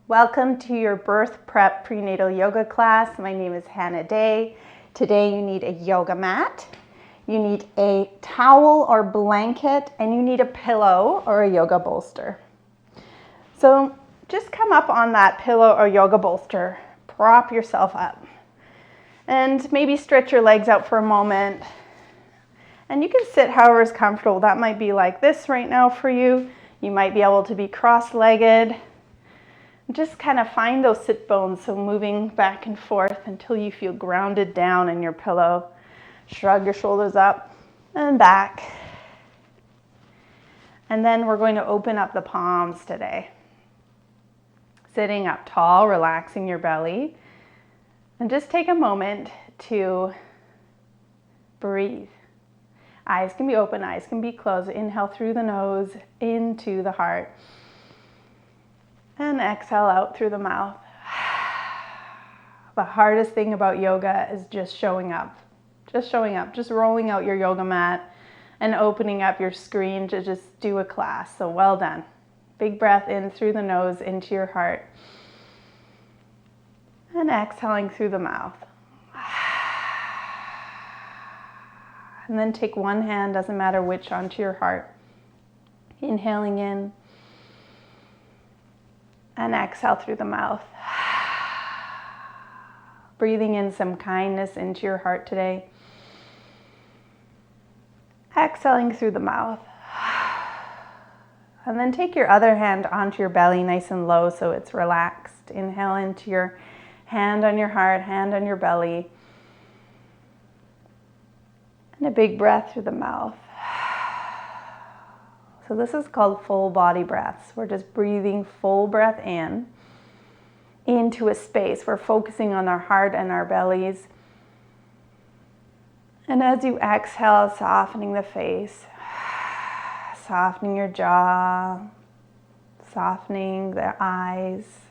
Welcome to your birth prep prenatal yoga class. My name is Hannah Day. Today you need a yoga mat, you need a towel or blanket, and you need a pillow or a yoga bolster. So just come up on that pillow or yoga bolster, prop yourself up, and maybe stretch your legs out for a moment. And you can sit however is comfortable. That might be like this right now for you. You might be able to be cross-legged. Just kind of find those sit bones, so moving back and forth until you feel grounded down in your pillow. Shrug your shoulders up and back. And then we're going to open up the palms today. Sitting up tall, relaxing your belly. And just take a moment to breathe. Eyes can be open, eyes can be closed. Inhale through the nose, into the heart. And exhale out through the mouth. The hardest thing about yoga is just showing up. Just showing up, just rolling out your yoga mat and opening up your screen to just do a class. So well done. Big breath in through the nose into your heart. And exhaling through the mouth. And then take one hand, doesn't matter which, onto your heart. Inhaling in. And exhale through the mouth. Breathing in some kindness into your heart today. Exhaling through the mouth. And then take your other hand onto your belly nice and low so it's relaxed. Inhale into your hand on your heart, hand on your belly. And a big breath through the mouth. So this is called full body breaths. We're just breathing full breath in into a space. We're focusing on our heart and our bellies. And as you exhale, softening the face, softening your jaw, softening the eyes.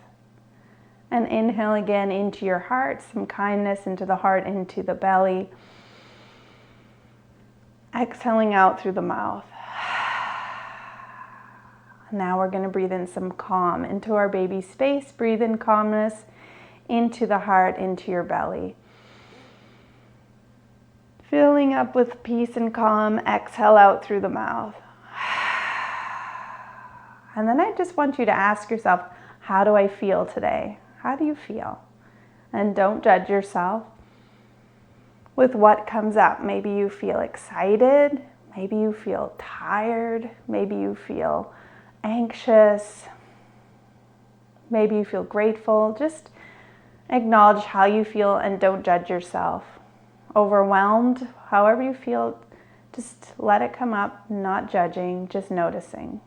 And inhale again into your heart, some kindness into the heart, into the belly. Exhaling out through the mouth. Now we're going to breathe in some calm into our baby space. Breathe in calmness into the heart, into your belly. Filling up with peace and calm. Exhale out through the mouth. And then I just want you to ask yourself, how do I feel today? How do you feel? And don't judge yourself with what comes up. Maybe you feel excited. Maybe you feel tired. Maybe you feel anxious, maybe you feel grateful. Just acknowledge how you feel and don't judge yourself. Overwhelmed, however you feel, just let it come up, not judging, just noticing.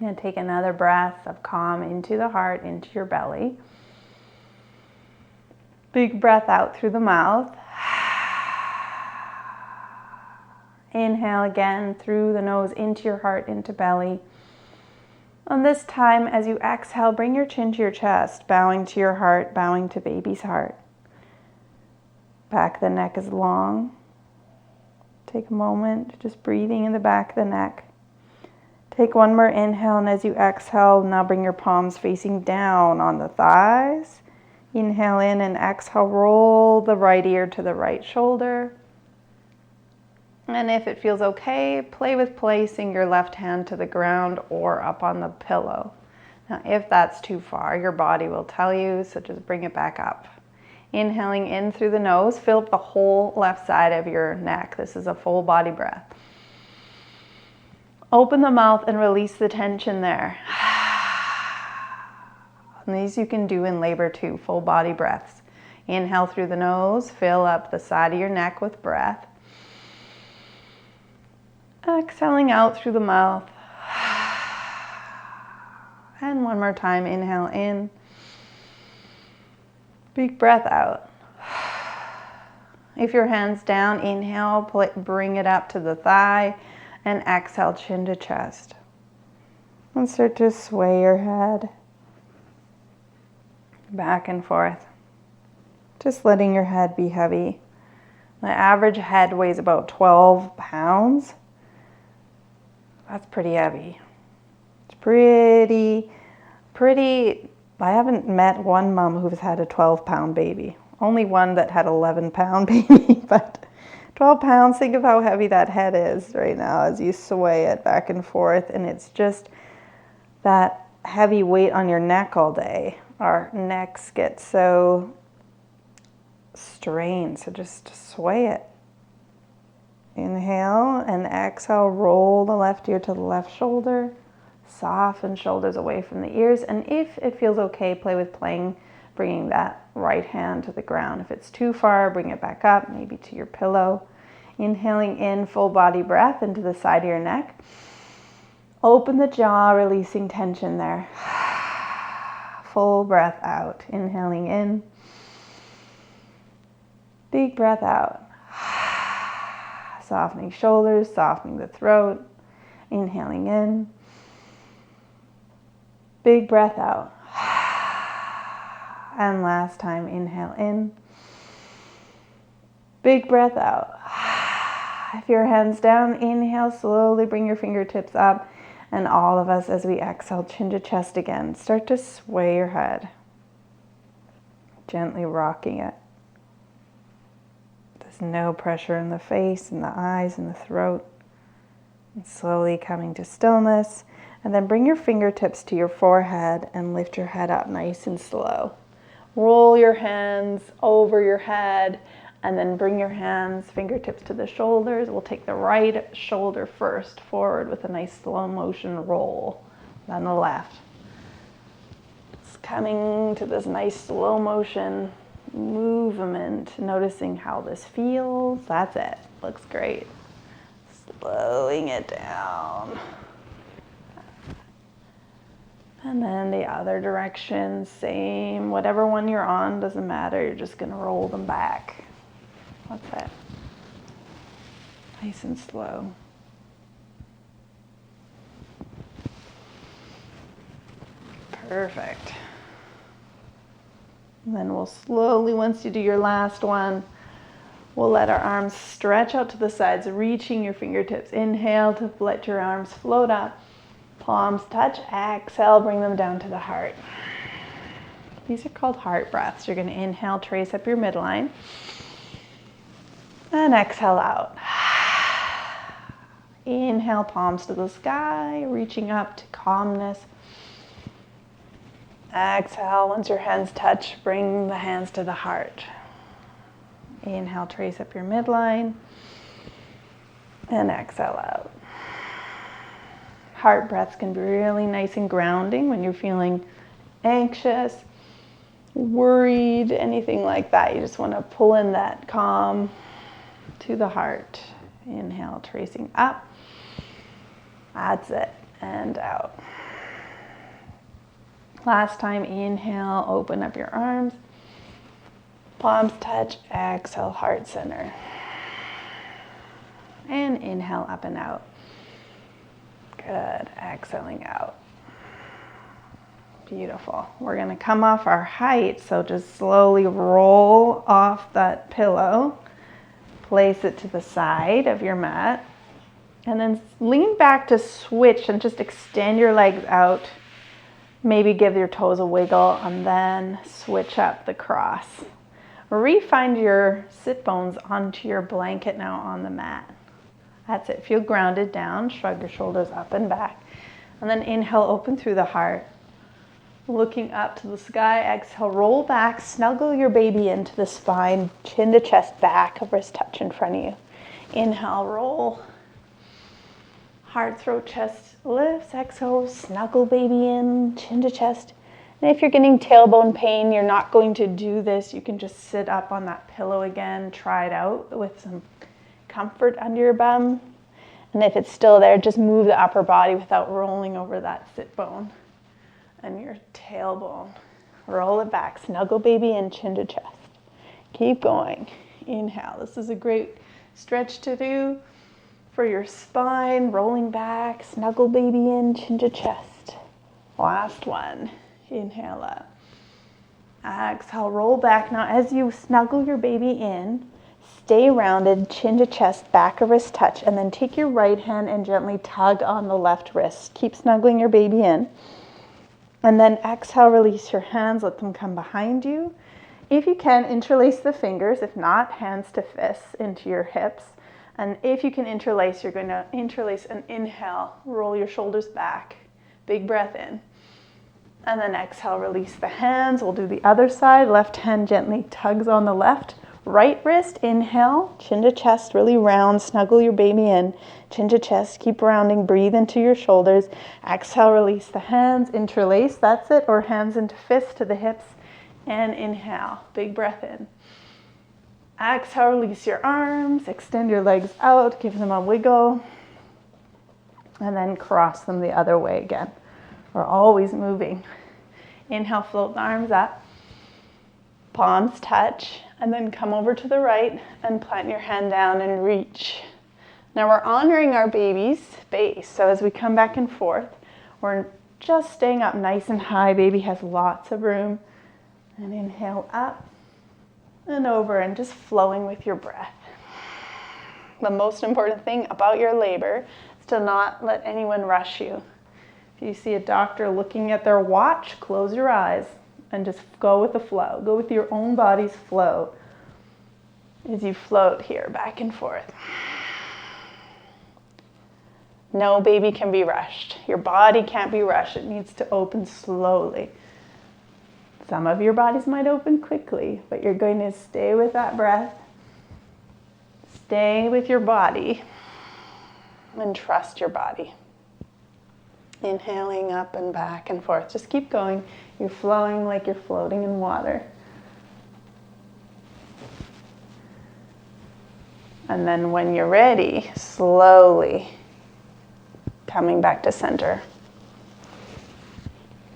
And take another breath of calm into the heart, into your belly. Big breath out through the mouth. Inhale again through the nose, into your heart, into belly. And this time, as you exhale, bring your chin to your chest, bowing to your heart, bowing to baby's heart. Back of the neck is long. Take a moment, just breathing in the back of the neck. Take one more inhale, and as you exhale, now bring your palms facing down on the thighs. Inhale in and exhale, roll the right ear to the right shoulder. And if it feels okay, play with placing your left hand to the ground or up on the pillow. Now, if that's too far, your body will tell you, so just bring it back up. Inhaling in through the nose, fill up the whole left side of your neck. This is a full body breath. Open the mouth and release the tension there. And these you can do in labor too, full body breaths. Inhale through the nose, fill up the side of your neck with breath. Exhaling out through the mouth. And one more time, inhale in. Big breath out. If your hand's down, inhale, bring it up to the thigh, and exhale, chin to chest. And start to sway your head back and forth. Just letting your head be heavy. The average head weighs about 12 pounds. That's pretty heavy. It's pretty I haven't met one mom who's had a 12-pound baby. Only one that had 11-pound baby, but 12 pounds, think of how heavy that head is right now as you sway it back and forth, and it's just that heavy weight on your neck all day. Our necks get so strained, so just sway it. Inhale and exhale, roll the left ear to the left shoulder. Soften shoulders away from the ears, and if it feels okay, play with bringing that right hand to the ground. If it's too far, bring it back up, maybe to your pillow. Inhaling in, full body breath into the side of your neck. Open the jaw, releasing tension there. Full breath out. Inhaling in. Big breath out. Softening shoulders, softening the throat. Inhaling in. Big breath out. And last time, inhale in. Big breath out. If your hand's down, inhale, slowly bring your fingertips up. And all of us, as we exhale, chin to chest again. Start to sway your head. Gently rocking it. There's no pressure in the face, in the eyes, in the throat. And slowly coming to stillness. And then bring your fingertips to your forehead and lift your head up nice and slow. Roll your hands over your head and then bring your hands, fingertips to the shoulders. We'll take the right shoulder first, forward with a nice slow motion roll. Then the left. Just coming to this nice slow motion movement, noticing how this feels. That's it. Looks great. Slowing it down. And then the other direction, same, whatever one you're on, doesn't matter. You're just going to roll them back. That's it. Nice and slow. Perfect. And then we'll slowly, once you do your last one, we'll let our arms stretch out to the sides, reaching your fingertips. Inhale to let your arms float up. Palms touch, exhale, bring them down to the heart. These are called heart breaths. You're going to inhale, trace up your midline, and exhale out. Inhale, palms to the sky, reaching up to calmness. Exhale, once your hands touch, bring the hands to the heart. Inhale, trace up your midline, and exhale out. Heart breaths can be really nice and grounding when you're feeling anxious, worried, anything like that. You just want to pull in that calm to the heart. Inhale, tracing up. That's it. And out. Last time, inhale, open up your arms. Palms touch, exhale, heart center. And inhale, up and out. Good. Exhaling out. Beautiful. We're going to come off our height, so just slowly roll off that pillow. Place it to the side of your mat. And then lean back to switch and just extend your legs out. Maybe give your toes a wiggle and then switch up the cross. Re-find your sit bones onto your blanket now on the mat. That's it. Feel grounded down. Shrug your shoulders up and back. And then inhale, open through the heart. Looking up to the sky. Exhale, roll back. Snuggle your baby into the spine. Chin to chest, back of wrist touch in front of you. Inhale, roll. Heart, throat, chest lifts. Exhale, snuggle baby in, chin to chest. And if you're getting tailbone pain, you're not going to do this. You can just sit up on that pillow again. Try it out with some comfort under your bum. And if it's still there, just move the upper body without rolling over that sit bone and your tailbone. Roll it back. Snuggle baby in, chin to chest. Keep going. Inhale. This is a great stretch to do for your spine. Rolling back. Snuggle baby in, chin to chest. Last one. Inhale up. Exhale. Roll back. Now as you snuggle your baby in, stay rounded, chin to chest, back of wrist touch, and then take your right hand and gently tug on the left wrist. Keep snuggling your baby in. And then exhale, release your hands, let them come behind you. If you can, interlace the fingers. If not, hands to fists into your hips. And if you can interlace, you're going to interlace and inhale. Roll your shoulders back. Big breath in. And then exhale, release the hands. We'll do the other side. Left hand gently tugs on the left. Right wrist, inhale. Chin to chest, really round. Snuggle your baby in. Chin to chest, keep rounding. Breathe into your shoulders. Exhale, release the hands. Interlace, that's it. Or hands into fists to the hips. And inhale. Big breath in. Exhale, release your arms, extend your legs out, give them a wiggle, and then cross them the other way again. We're always moving. Inhale, float the arms up, palms touch, and then come over to the right and plant your hand down and reach. Now we're honoring our baby's space, so as we come back and forth, we're just staying up nice and high. Baby has lots of room. And inhale up and over and just flowing with your breath. The most important thing about your labor is to not let anyone rush you. If you see a doctor looking at their watch, close your eyes and just go with the flow. Go with your own body's flow as you float here back and forth. No baby can be rushed. Your body can't be rushed. It needs to open slowly. Some of your bodies might open quickly, but you're going to stay with that breath. Stay with your body and trust your body. Inhaling up and back and forth. Just keep going. You're flowing like you're floating in water. And then when you're ready, slowly coming back to center.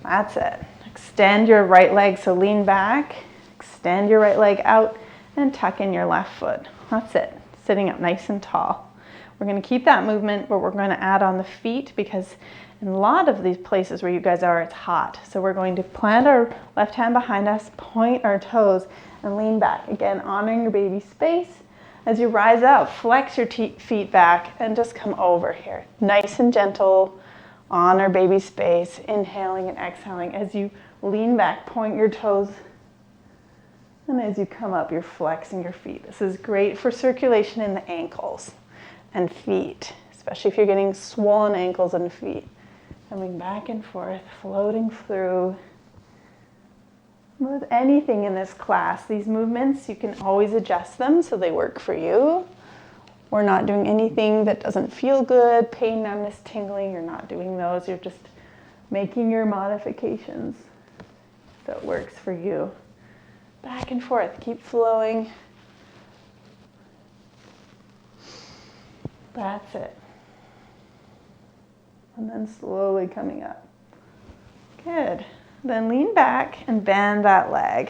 That's it. Extend your right leg, so lean back, extend your right leg out, and tuck in your left foot. That's it, sitting up nice and tall. We're going to keep that movement, but we're going to add on the feet because in a lot of these places where you guys are, it's hot. So we're going to plant our left hand behind us, point our toes, and lean back. Again, honoring your baby's space. As you rise up, flex your feet back and just come over here. Nice and gentle, honor baby space, inhaling and exhaling. As you lean back, point your toes, and as you come up, you're flexing your feet. This is great for circulation in the ankles and feet, especially if you're getting swollen ankles and feet. Coming back and forth, floating through. With anything in this class, these movements, you can always adjust them so they work for you. We're not doing anything that doesn't feel good, pain, numbness, tingling. You're not doing those. You're just making your modifications so it works for you. Back and forth. Keep flowing. That's it. And then slowly coming up. Good. Then lean back and bend that leg,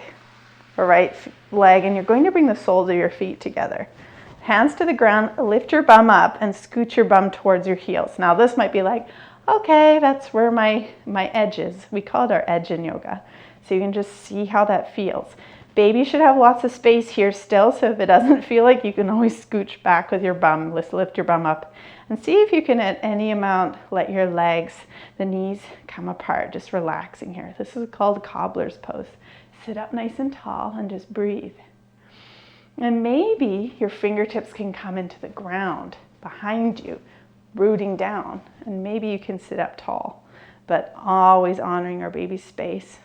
or right leg, and you're going to bring the soles of your feet together. Hands to the ground, lift your bum up and scoot your bum towards your heels. Now this might be like, okay, that's where my edge is. We call it our edge in yoga. So you can just see how that feels. Baby should have lots of space here still, so if it doesn't feel like, you can always scooch back with your bum. Let's lift your bum up and see if you can at any amount let your legs, the knees come apart, just relaxing here. This is called Cobbler's pose. Sit up nice and tall and just breathe. And maybe your fingertips can come into the ground behind you, rooting down, and maybe you can sit up tall, but always honoring our baby's space.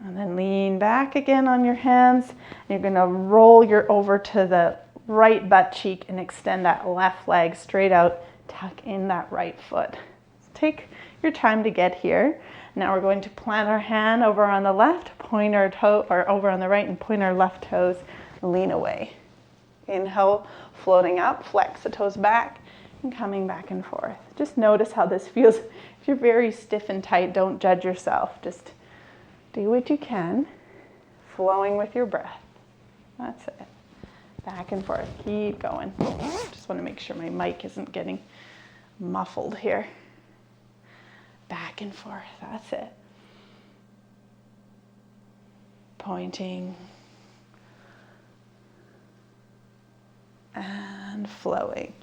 And then lean back again on your hands. You're going to roll your over to the right butt cheek and extend that left leg straight out. Tuck in that right foot. Take your time to get here. Now we're going to plant our hand over on the left, point our toe, or over on the right and point our left toes, lean away. Inhale, floating up, flex the toes back and coming back and forth. Just notice how this feels. If you're very stiff and tight, don't judge yourself. Just do what you can, flowing with your breath. That's it. Back and forth. Keep going. Just want to make sure my mic isn't getting muffled here. Back and forth. That's it. Pointing and flowing.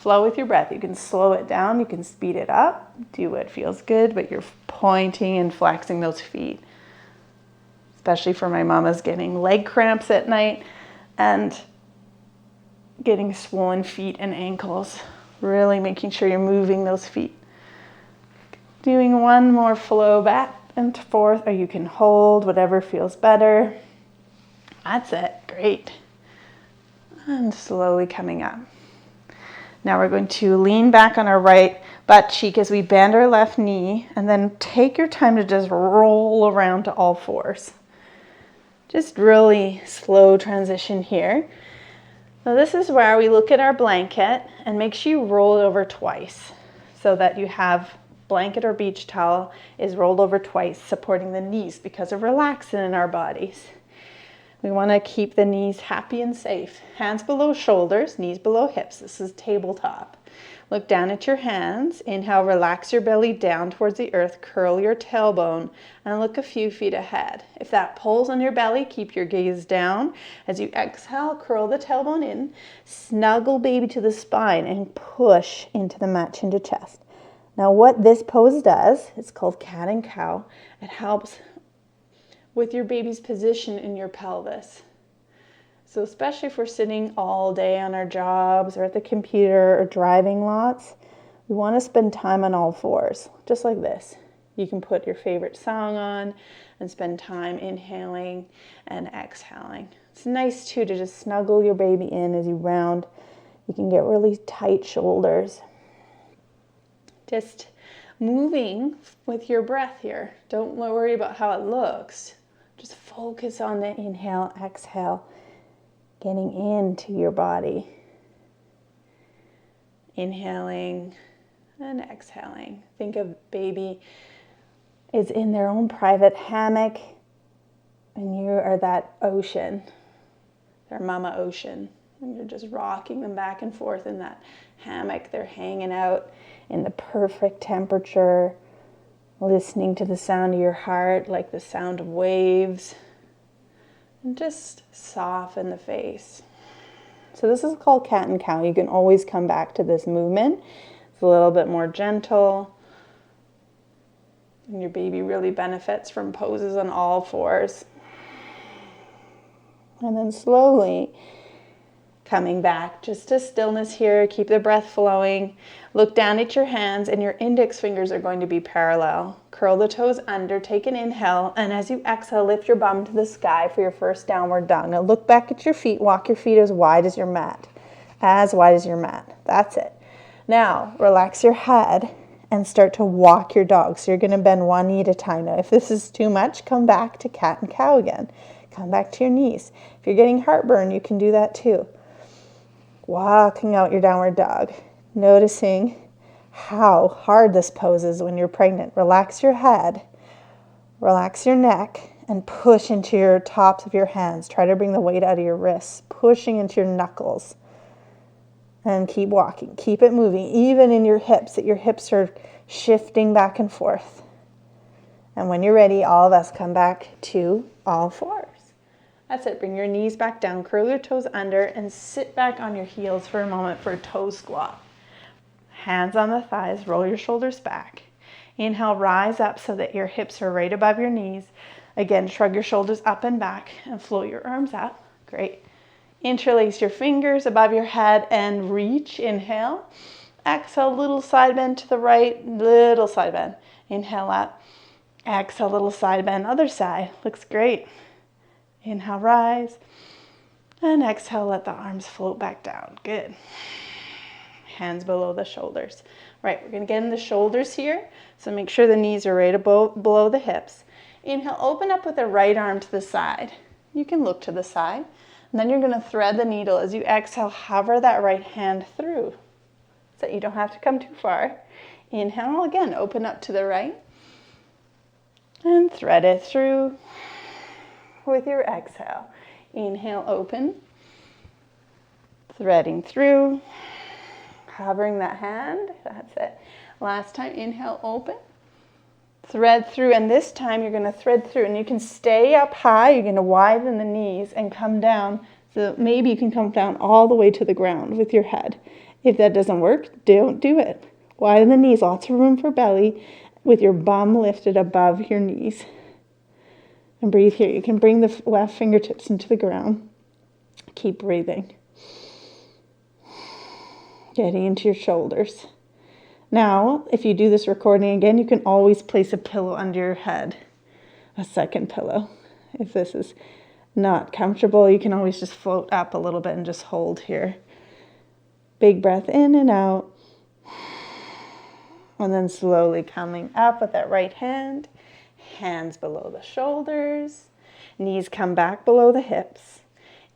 Flow with your breath. You can slow it down, you can speed it up, do what feels good, but you're pointing and flexing those feet. Especially for my mamas getting leg cramps at night and getting swollen feet and ankles. Really making sure you're moving those feet. Doing one more flow back and forth, or you can hold whatever feels better. That's it, great. And slowly coming up. Now we're going to lean back on our right butt cheek as we bend our left knee, and then take your time to just roll around to all fours. Just really slow transition here. Now this is where we look at our blanket and make sure you roll it over twice so that you have blanket or beach towel is rolled over twice, supporting the knees because of relaxin in our bodies. We want to keep the knees happy and safe. Hands below shoulders, knees below hips. This is tabletop. Look down at your hands. Inhale, relax your belly down towards the earth. Curl your tailbone and look a few feet ahead. If that pulls on your belly, keep your gaze down. As you exhale, curl the tailbone in. Snuggle baby to the spine and push into the mat, chin to chest. Now what this pose does, it's called cat and cow. It helps with your baby's position in your pelvis. So especially if we're sitting all day on our jobs or at the computer or driving lots, we want to spend time on all fours, just like this. You can put your favorite song on and spend time inhaling and exhaling. It's nice too to just snuggle your baby in as you round. You can get really tight shoulders. Just moving with your breath here. Don't worry about how it looks. Just focus on the inhale, exhale, getting into your body. Inhaling and exhaling. Think of baby is in their own private hammock and you are that ocean, their mama ocean. And you're just rocking them back and forth in that hammock. They're hanging out in the perfect temperature, listening to the sound of your heart, like the sound of waves, and just soften the face. So this is called cat and cow. You can always come back to this movement. It's a little bit more gentle, and your baby really benefits from poses on all fours. And then slowly coming back just to stillness here. Keep the breath flowing. Look down at your hands and your index fingers are going to be parallel. Curl the toes under, take an inhale, and as you exhale, lift your bum to the sky for your first downward dog. Now look back at your feet, walk your feet as wide as your mat. As wide as your mat. That's it. Now relax your head and start to walk your dog. So you're going to bend one knee at a time. Now if this is too much, come back to cat and cow again. Come back to your knees. If you're getting heartburn, you can do that too. Walking out your downward dog. Noticing how hard this pose is when you're pregnant. Relax your head, relax your neck, and push into your tops of your hands. Try to bring the weight out of your wrists, pushing into your knuckles. And keep walking, keep it moving, even in your hips, that your hips are shifting back and forth. And when you're ready, all of us come back to all fours. That's it. Bring your knees back down, curl your toes under, and sit back on your heels for a moment for a toe squat. Hands on the thighs, roll your shoulders back. Inhale, rise up so that your hips are right above your knees. Again, shrug your shoulders up and back and float your arms up. Great. Interlace your fingers above your head and reach. Inhale. Exhale, little side bend to the right, little side bend. Inhale up. Exhale, little side bend, other side. Looks great. Inhale, rise. And exhale, let the arms float back down. Good. Hands below the shoulders. Right, we're going to get in the shoulders here. So make sure the knees are right below the hips. Inhale, open up with the right arm to the side. You can look to the side. And then you're going to thread the needle. As you exhale, hover that right hand through so that you don't have to come too far. Inhale, again, open up to the right. And thread it through with your exhale. Inhale, open. Threading through. Hovering that hand. That's it. Last time, inhale, open. Thread through, and this time you're going to thread through, and you can stay up high. You're going to widen the knees and come down. So maybe you can come down all the way to the ground with your head. If that doesn't work, don't do it. Widen the knees, lots of room for belly with your bum lifted above your knees. And breathe here. You can bring the left fingertips into the ground. Keep breathing. Getting into your shoulders. Now, if you do this recording again, you can always place a pillow under your head, a second pillow. If this is not comfortable, you can always just float up a little bit and just hold here. Big breath in and out. And then slowly coming up with that right hand. Hands below the shoulders. Knees come back below the hips.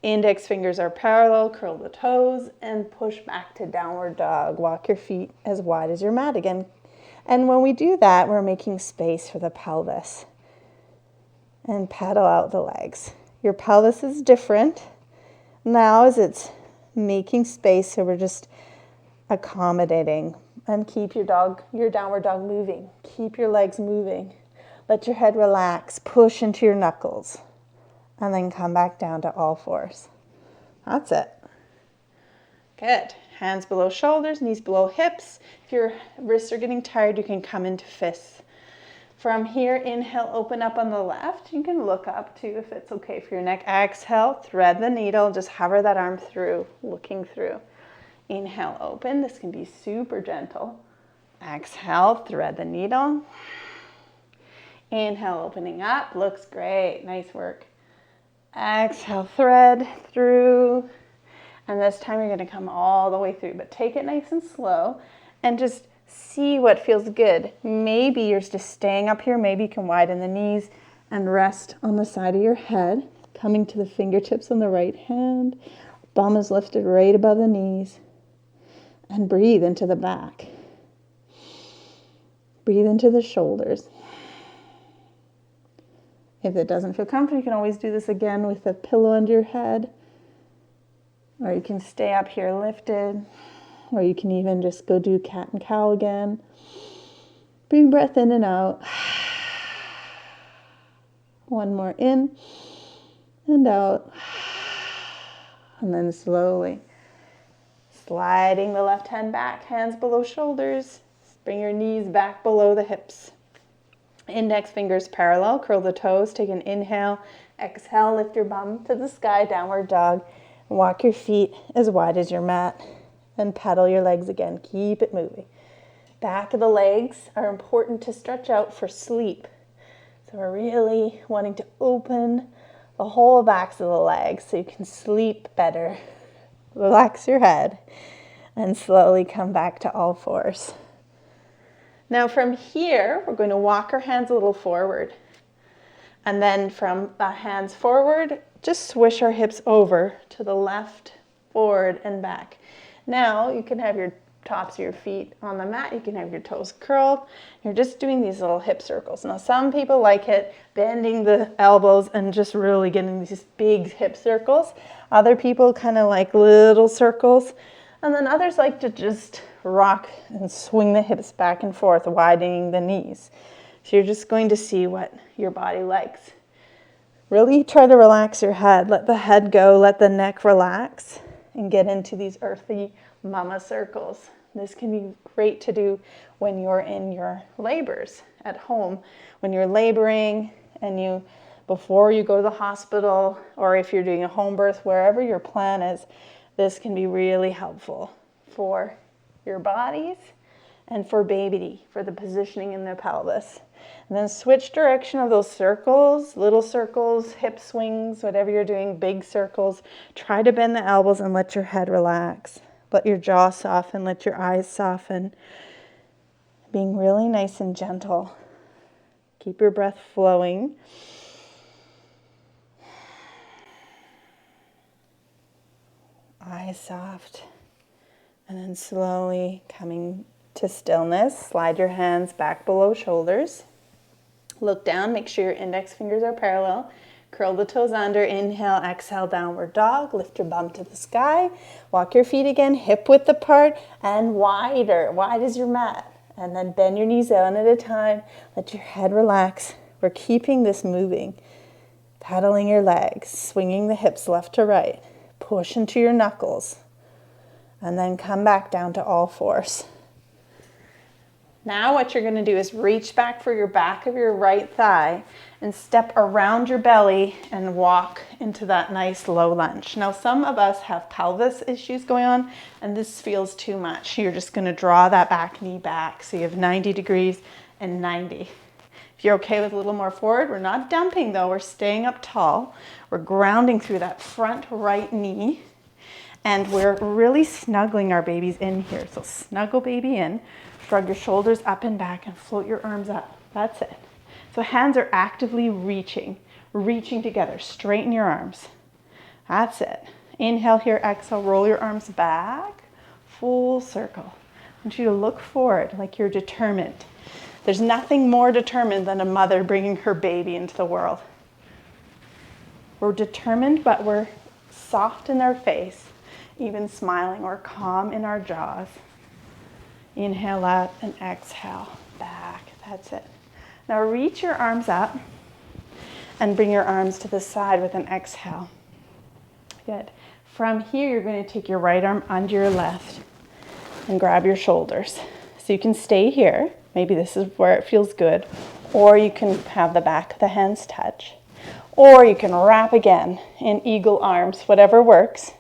Index fingers are parallel, curl the toes, and push back to downward dog. Walk your feet as wide as your mat again. And when we do that, we're making space for the pelvis. And pedal out the legs. Your pelvis is different now as it's making space, so we're just accommodating. And keep your downward dog moving. Keep your legs moving. Let your head relax. Push into your knuckles. And then come back down to all fours. That's it. Good. Hands below shoulders, knees below hips. If your wrists are getting tired, you can come into fists. From here, inhale, open up on the left. You can look up too if it's okay for your neck. Exhale, thread the needle. Just hover that arm through, looking through. Inhale, open. This can be super gentle. Exhale, thread the needle. Inhale, opening up. Looks great. Nice work. Exhale, thread through. And this time you're going to come all the way through. But take it nice and slow and just see what feels good. Maybe you're just staying up here. Maybe you can widen the knees and rest on the side of your head. Coming to the fingertips on the right hand. Bum is lifted right above the knees. And breathe into the back. Breathe into the shoulders. If it doesn't feel comfortable, you can always do this again with a pillow under your head. Or you can stay up here lifted. Or you can even just go do cat and cow again. Bring breath in and out. One more in and out. And then slowly sliding the left hand back, hands below shoulders. Bring your knees back below the hips. Index fingers parallel, curl the toes. Take an inhale. Exhale, lift your bum to the sky, downward dog. Walk your feet as wide as your mat. And pedal your legs again. Keep it moving. Back of the legs are important to stretch out for sleep. So we're really wanting to open the whole backs of the legs so you can sleep better. Relax your head and slowly come back to all fours. Now from here, we're going to walk our hands a little forward. And then from the hands forward, just swish our hips over to the left, forward, and back. Now you can have your tops of your feet on the mat. You can have your toes curled. You're just doing these little hip circles. Now some people like it, bending the elbows and just really getting these big hip circles. Other people kind of like little circles. And then others like to just rock and swing the hips back and forth, widening the knees. So you're just going to see what your body likes. Really try to relax your head. Let the head go, let the neck relax, and get into these earthy mama circles. This can be great to do when you're in your labors at home. When you're laboring and before you go to the hospital, or if you're doing a home birth, wherever your plan is, this can be really helpful for your bodies and for baby, for the positioning in the pelvis. And then switch direction of those circles, little circles, hip swings, whatever you're doing, big circles. Try to bend the elbows and let your head relax. Let your jaw soften, let your eyes soften. Being really nice and gentle. Keep your breath flowing. Eyes soft. And then slowly coming to stillness. Slide your hands back below shoulders. Look down, make sure your index fingers are parallel. Curl the toes under, inhale, exhale, downward dog. Lift your bum to the sky. Walk your feet again, hip width apart and wider, wide as your mat. And then bend your knees down at a time. Let your head relax. We're keeping this moving. Pedaling your legs, swinging the hips left to right. Push into your knuckles. And then come back down to all fours. Now what you're going to do is reach back for your back of your right thigh and step around your belly and walk into that nice low lunge. Now some of us have pelvis issues going on and this feels too much. You're just going to draw that back knee back. So you have 90 degrees and 90. If you're okay with a little more forward, we're not dumping though, we're staying up tall. We're grounding through that front right knee and we're really snuggling our babies in here. So snuggle baby in. Shrug your shoulders up and back and float your arms up. That's it. So hands are actively reaching together. Straighten your arms. That's it. Inhale here, exhale, roll your arms back. Full circle. I want you to look forward like you're determined. There's nothing more determined than a mother bringing her baby into the world. We're determined, but we're soft in our face, even smiling. We're calm in our jaws. Inhale out and exhale back. That's it. Now reach your arms up and bring your arms to the side with an exhale. Good. From here, you're going to take your right arm under your left and grab your shoulders. So you can stay here. Maybe this is where it feels good. Or you can have the back of the hands touch. Or you can wrap again in eagle arms, whatever works.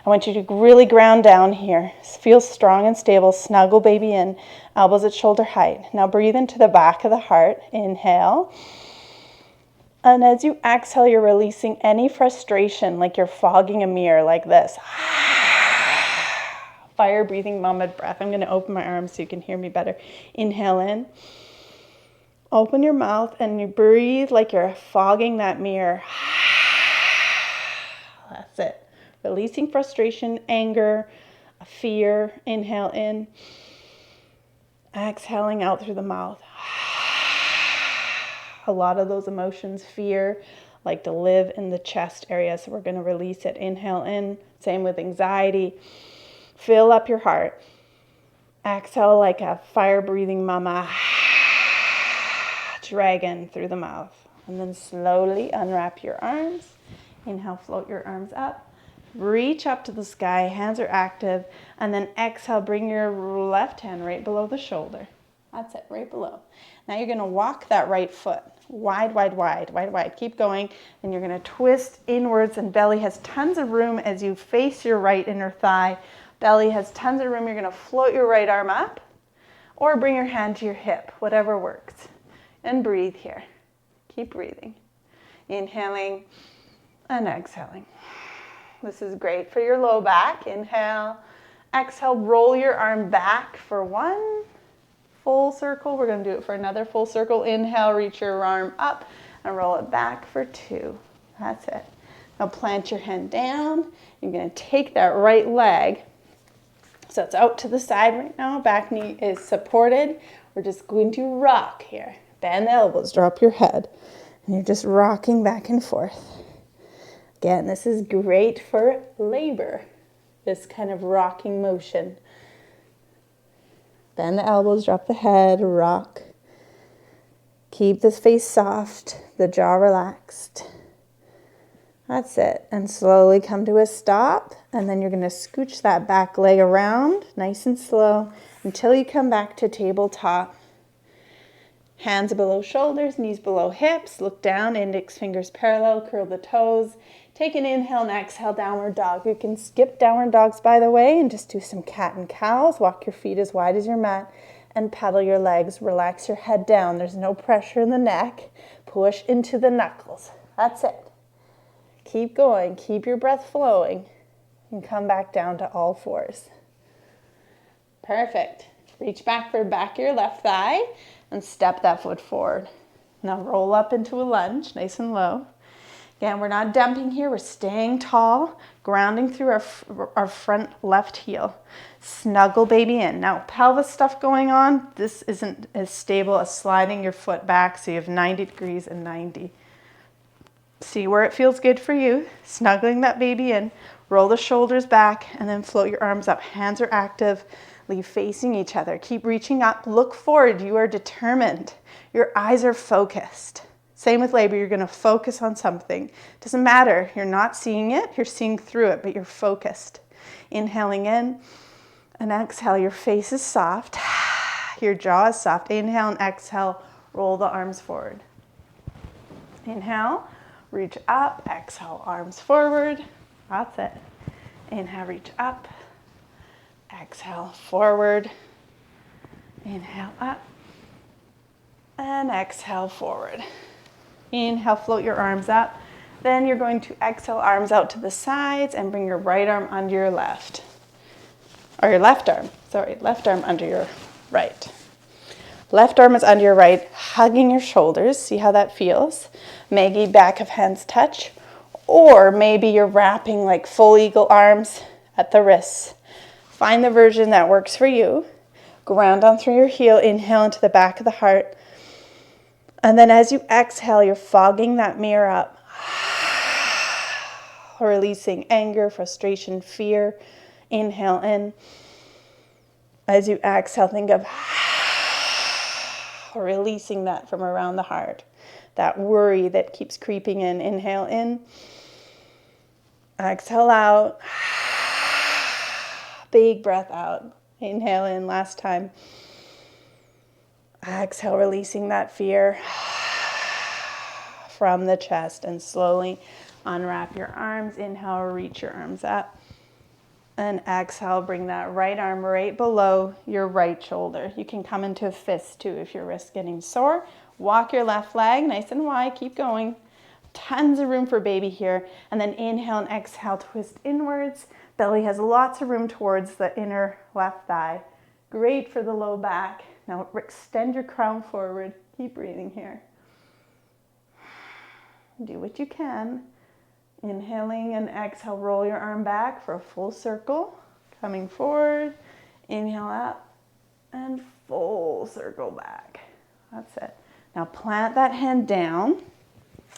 I want you to really ground down here. Feel strong and stable. Snuggle baby in. Elbows at shoulder height. Now breathe into the back of the heart. Inhale. And as you exhale, you're releasing any frustration, like you're fogging a mirror like this. Fire breathing mama breath. I'm going to open my arms so you can hear me better. Inhale in. Open your mouth and you breathe like you're fogging that mirror. That's it. Releasing frustration, anger, fear. Inhale in. Exhaling out through the mouth. A lot of those emotions, fear, like to live in the chest area, so we're going to release it. Inhale in. Same with anxiety. Fill up your heart. Exhale like a fire-breathing mama. Dragon through the mouth. And then slowly unwrap your arms. Inhale, float your arms up. Reach up to the sky, hands are active, and then exhale, bring your left hand right below the shoulder. That's it, right below. Now you're gonna walk that right foot, wide, wide, wide, wide, wide. Keep going, and you're gonna twist inwards, and belly has tons of room as you face your right inner thigh. Belly has tons of room. You're gonna float your right arm up, or bring your hand to your hip, whatever works. And breathe here. Keep breathing. Inhaling and exhaling. This is great for your low back. Inhale, exhale, roll your arm back for one full circle. We're going to do it for another full circle. Inhale, reach your arm up and roll it back for two. That's it. Now plant your hand down. You're going to take that right leg. So it's out to the side right now. Back knee is supported. We're just going to rock here. Bend the elbows, drop your head. And you're just rocking back and forth. Again, this is great for labor, this kind of rocking motion. Bend the elbows, drop the head, rock. Keep the face soft, the jaw relaxed. That's it. And slowly come to a stop. And then you're going to scooch that back leg around, nice and slow, until you come back to tabletop. Hands below shoulders, knees below hips. Look down, index fingers parallel, curl the toes. Take an inhale and exhale, downward dog. You can skip downward dogs, by the way, and just do some cat and cows. Walk your feet as wide as your mat and pedal your legs. Relax your head down. There's no pressure in the neck. Push into the knuckles. That's it. Keep going. Keep your breath flowing. And come back down to all fours. Perfect. Reach back for back of your left thigh and step that foot forward. Now roll up into a lunge, nice and low. Again, we're not dumping here. We're staying tall, grounding through our front left heel. Snuggle baby in. Now, pelvis stuff going on. This isn't as stable as sliding your foot back, so you have 90 degrees and 90. See where it feels good for you. Snuggling that baby in. Roll the shoulders back, and then float your arms up. Hands are active. Leave facing each other. Keep reaching up. Look forward. You are determined. Your eyes are focused. Same with labor, you're going to focus on something. Doesn't matter, you're not seeing it, you're seeing through it, but you're focused. Inhaling in, and exhale, your face is soft, your jaw is soft. Inhale and exhale, roll the arms forward. Inhale, reach up, exhale, arms forward. That's it. Inhale, reach up, exhale, forward. Inhale up, and exhale, forward. Inhale, float your arms up. Then you're going to exhale, arms out to the sides, and bring your right arm under your left. Or your left arm, sorry, left arm under your right. Left arm is under your right, hugging your shoulders. See how that feels? Maybe back of hands touch, or maybe you're wrapping like full eagle arms at the wrists. Find the version that works for you. Ground down through your heel, inhale into the back of the heart. And then as you exhale, you're fogging that mirror up. Releasing anger, frustration, fear. Inhale in. As you exhale, think of releasing that from around the heart. That worry that keeps creeping in. Inhale in. Exhale out. Big breath out. Inhale in, last time. Exhale, releasing that fear from the chest, and slowly unwrap your arms. Inhale, reach your arms up. And exhale, bring that right arm right below your right shoulder. You can come into a fist too if your wrist's getting sore. Walk your left leg nice and wide, keep going. Tons of room for baby here. And then inhale and exhale, twist inwards. Belly has lots of room towards the inner left thigh. Great for the low back. Now extend your crown forward. Keep breathing here. Do what you can. Inhaling and exhale, roll your arm back for a full circle. Coming forward. Inhale up and full circle back. That's it. Now plant that hand down.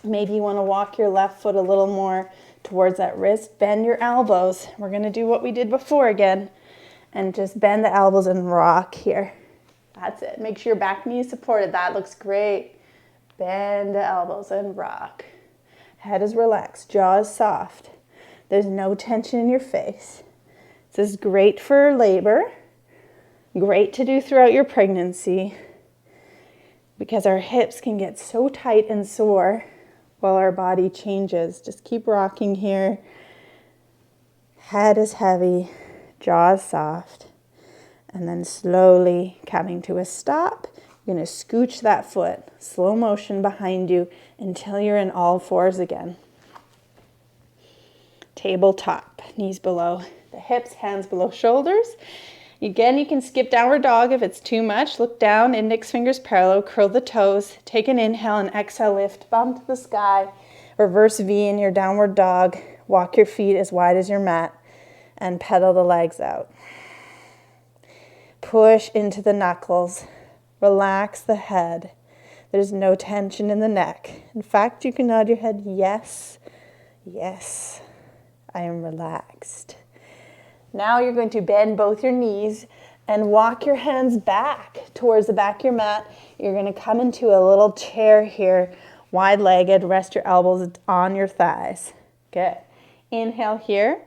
Maybe you want to walk your left foot a little more towards that wrist. Bend your elbows. We're going to do what we did before again. And just bend the elbows and rock here. That's it. Make sure your back knee is supported. That looks great. Bend the elbows and rock. Head is relaxed. Jaw is soft. There's no tension in your face. This is great for labor. Great to do throughout your pregnancy, because our hips can get so tight and sore while our body changes. Just keep rocking here. Head is heavy. Jaw is soft. And then slowly coming to a stop, you're going to scooch that foot, slow motion behind you until you're in all fours again. Tabletop, knees below the hips, hands below shoulders. Again, you can skip downward dog if it's too much. Look down, index fingers parallel, curl the toes. Take an inhale and exhale, lift, bump to the sky. Reverse V in your downward dog. Walk your feet as wide as your mat and pedal the legs out. Push into the knuckles. Relax the head. There's no tension in the neck. In fact, you can nod your head, yes, yes, I am relaxed. Now you're going to bend both your knees and walk your hands back towards the back of your mat. You're going to come into a little chair here, wide-legged. Rest your elbows on your thighs. Good. Inhale here.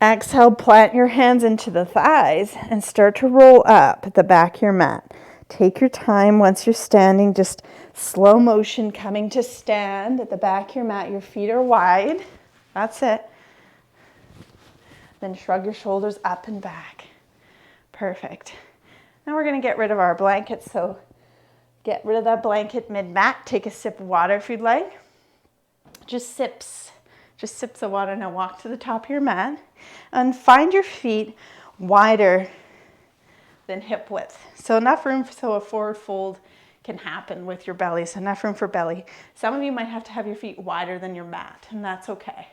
Exhale, plant your hands into the thighs and start to roll up at the back of your mat. Take your time once you're standing, just slow motion coming to stand at the back of your mat. Your feet are wide. That's it. Then shrug your shoulders up and back. Perfect. Now we're going to get rid of our blanket. So get rid of that blanket mid-mat. Take a sip of water if you'd like. Just sips of water. Now walk to the top of your mat and find your feet wider than hip width. So enough room so a forward fold can happen with your belly. So enough room for belly. Some of you might have to have your feet wider than your mat, and that's okay.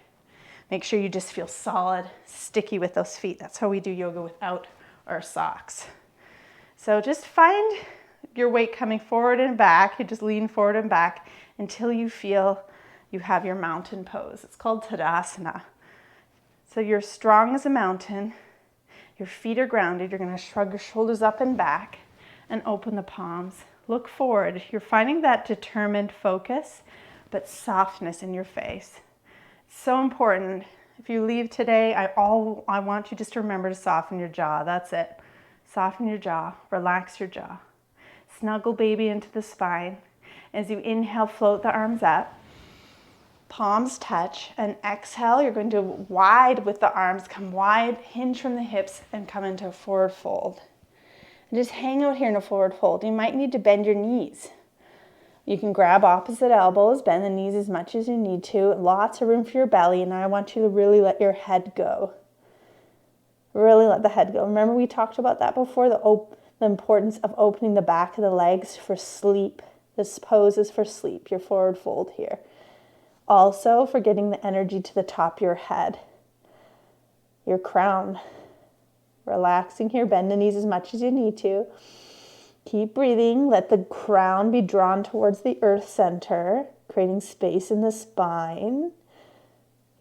Make sure you just feel solid, sticky with those feet. That's how we do yoga without our socks. So just find your weight coming forward and back. You just lean forward and back until you feel you have your mountain pose. It's called Tadasana. So you're strong as a mountain. Your feet are grounded. You're going to shrug your shoulders up and back and open the palms. Look forward. You're finding that determined focus, but softness in your face. It's so important If you leave today, I want you just to remember to soften your jaw. That's it. Soften your jaw, relax your jaw. Snuggle baby into the spine. As you inhale, float the arms up. Palms touch, and exhale, you're going to wide with the arms, come wide, hinge from the hips, and come into a forward fold. And just hang out here in a forward fold. You might need to bend your knees. You can grab opposite elbows, bend the knees as much as you need to. Lots of room for your belly, and I want you to really let your head go. Really let the head go. Remember we talked about that before, the importance of opening the back of the legs for sleep. This pose is for sleep, your forward fold here. Also, for getting the energy to the top of your head, your crown. Relaxing here, bend the knees as much as you need to. Keep breathing, let the crown be drawn towards the earth center, creating space in the spine.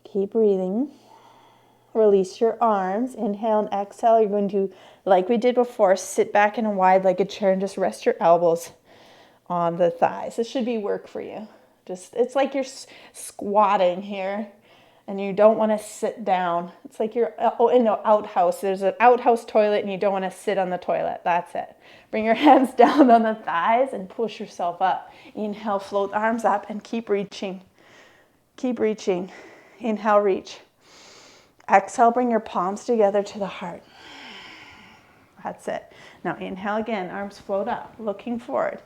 Keep breathing. Release your arms, inhale and exhale. You're going to, like we did before, sit back in a wide-legged chair and just rest your elbows on the thighs. This should be work for you. It's like you're squatting here and you don't want to sit down. It's like you're in an outhouse. There's an outhouse toilet and you don't want to sit on the toilet. That's it. Bring your hands down on the thighs and push yourself up. Inhale, float the arms up and keep reaching. Keep reaching. Inhale, reach. Exhale, bring your palms together to the heart. That's it. Now inhale again, arms float up, looking forward.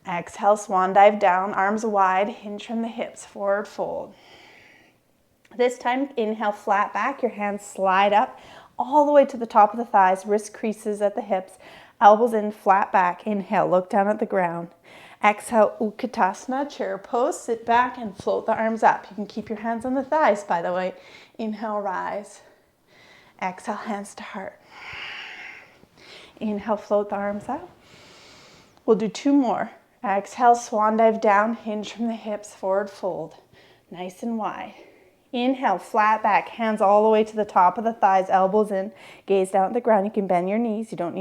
Exhale, swan dive down, arms wide, hinge from the hips, forward fold. This time, inhale, flat back, your hands slide up all the way to the top of the thighs, wrist creases at the hips, elbows in, flat back. Inhale, look down at the ground. Exhale, Utkatasana, chair pose, sit back and float the arms up. You can keep your hands on the thighs, by the way. Inhale, rise. Exhale, hands to heart. Inhale, float the arms up. We'll do two more. Exhale, swan dive down, hinge from the hips, forward fold. Nice and wide. Inhale, flat back, hands all the way to the top of the thighs, elbows in, gaze down at the ground. You can bend your knees. I don't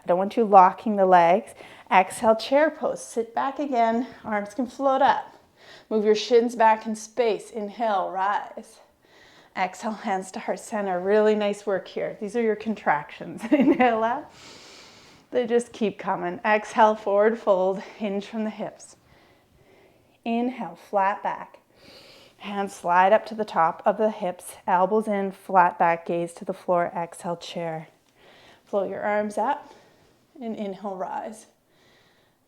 want you locking the legs. Exhale, chair pose. Sit back again. Arms can float up. Move your shins back in space. Inhale, rise. Exhale, hands to heart center. Really nice work here. These are your contractions. Inhale up. They just keep coming. Exhale, forward fold, hinge from the hips. Inhale, flat back. Hands slide up to the top of the hips, elbows in, flat back, gaze to the floor. Exhale, chair. Float your arms up and inhale, rise.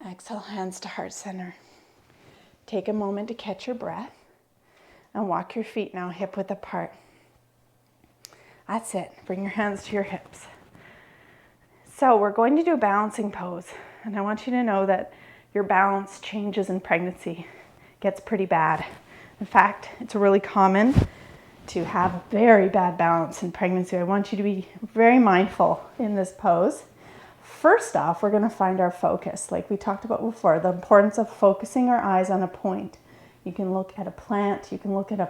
Exhale, hands to heart center. Take a moment to catch your breath and walk your feet now hip width apart. That's it. Bring your hands to your hips. So we're going to do a balancing pose, and I want you to know that your balance changes in pregnancy. It gets pretty bad. In fact, it's really common to have very bad balance in pregnancy. I want you to be very mindful in this pose. First off, we're going to find our focus, like we talked about before, the importance of focusing our eyes on a point. You can look at a plant, you can look at a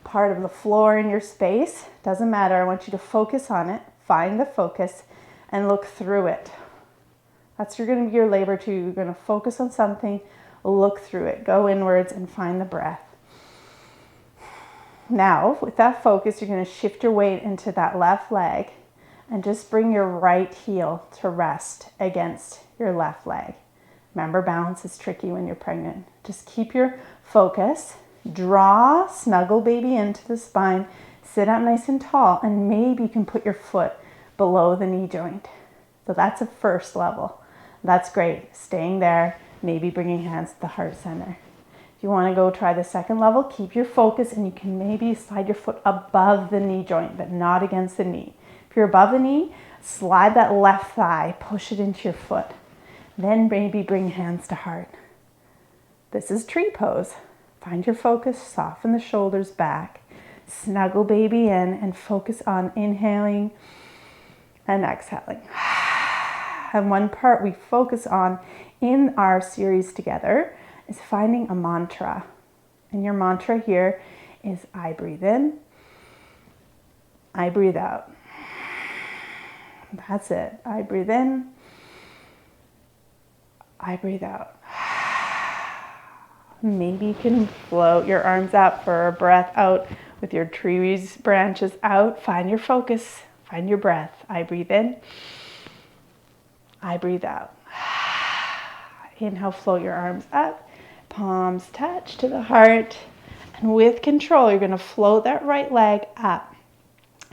part of the floor in your space. Doesn't matter. I want you to focus on it, find the focus, and look through it. That's going to be your labor too. You're going to focus on something, look through it, go inwards and find the breath. Now, with that focus, you're going to shift your weight into that left leg and just bring your right heel to rest against your left leg. Remember, balance is tricky when you're pregnant. Just keep your focus, draw, snuggle baby into the spine, sit up nice and tall, and maybe you can put your foot below the knee joint. So that's a first level. That's great. Staying there, maybe bringing hands to the heart center. If you want to go try the second level, keep your focus and you can maybe slide your foot above the knee joint, but not against the knee. If you're above the knee, slide that left thigh, push it into your foot. Then maybe bring hands to heart. This is tree pose. Find your focus, soften the shoulders back, snuggle baby in, and focus on inhaling and exhaling. And one part we focus on in our series together is finding a mantra. And your mantra here is I breathe in, I breathe out. That's it. I breathe in, I breathe out. Maybe you can float your arms up for a breath out with your trees branches out. Find your focus, find your breath. I breathe in, I breathe out. Inhale, float your arms up, palms touch to the heart. And with control, you're going to float that right leg up.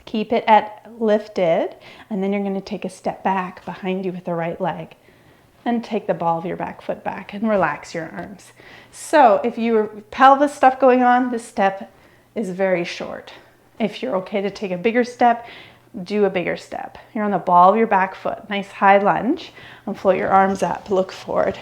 Keep it at lifted, and then you're going to take a step back behind you with the right leg. And take the ball of your back foot back and relax your arms. So if your pelvis stuff going on, this step is very short. If you're okay to take a bigger step, do a bigger step. You're on the ball of your back foot. Nice high lunge. And float your arms up. Look forward.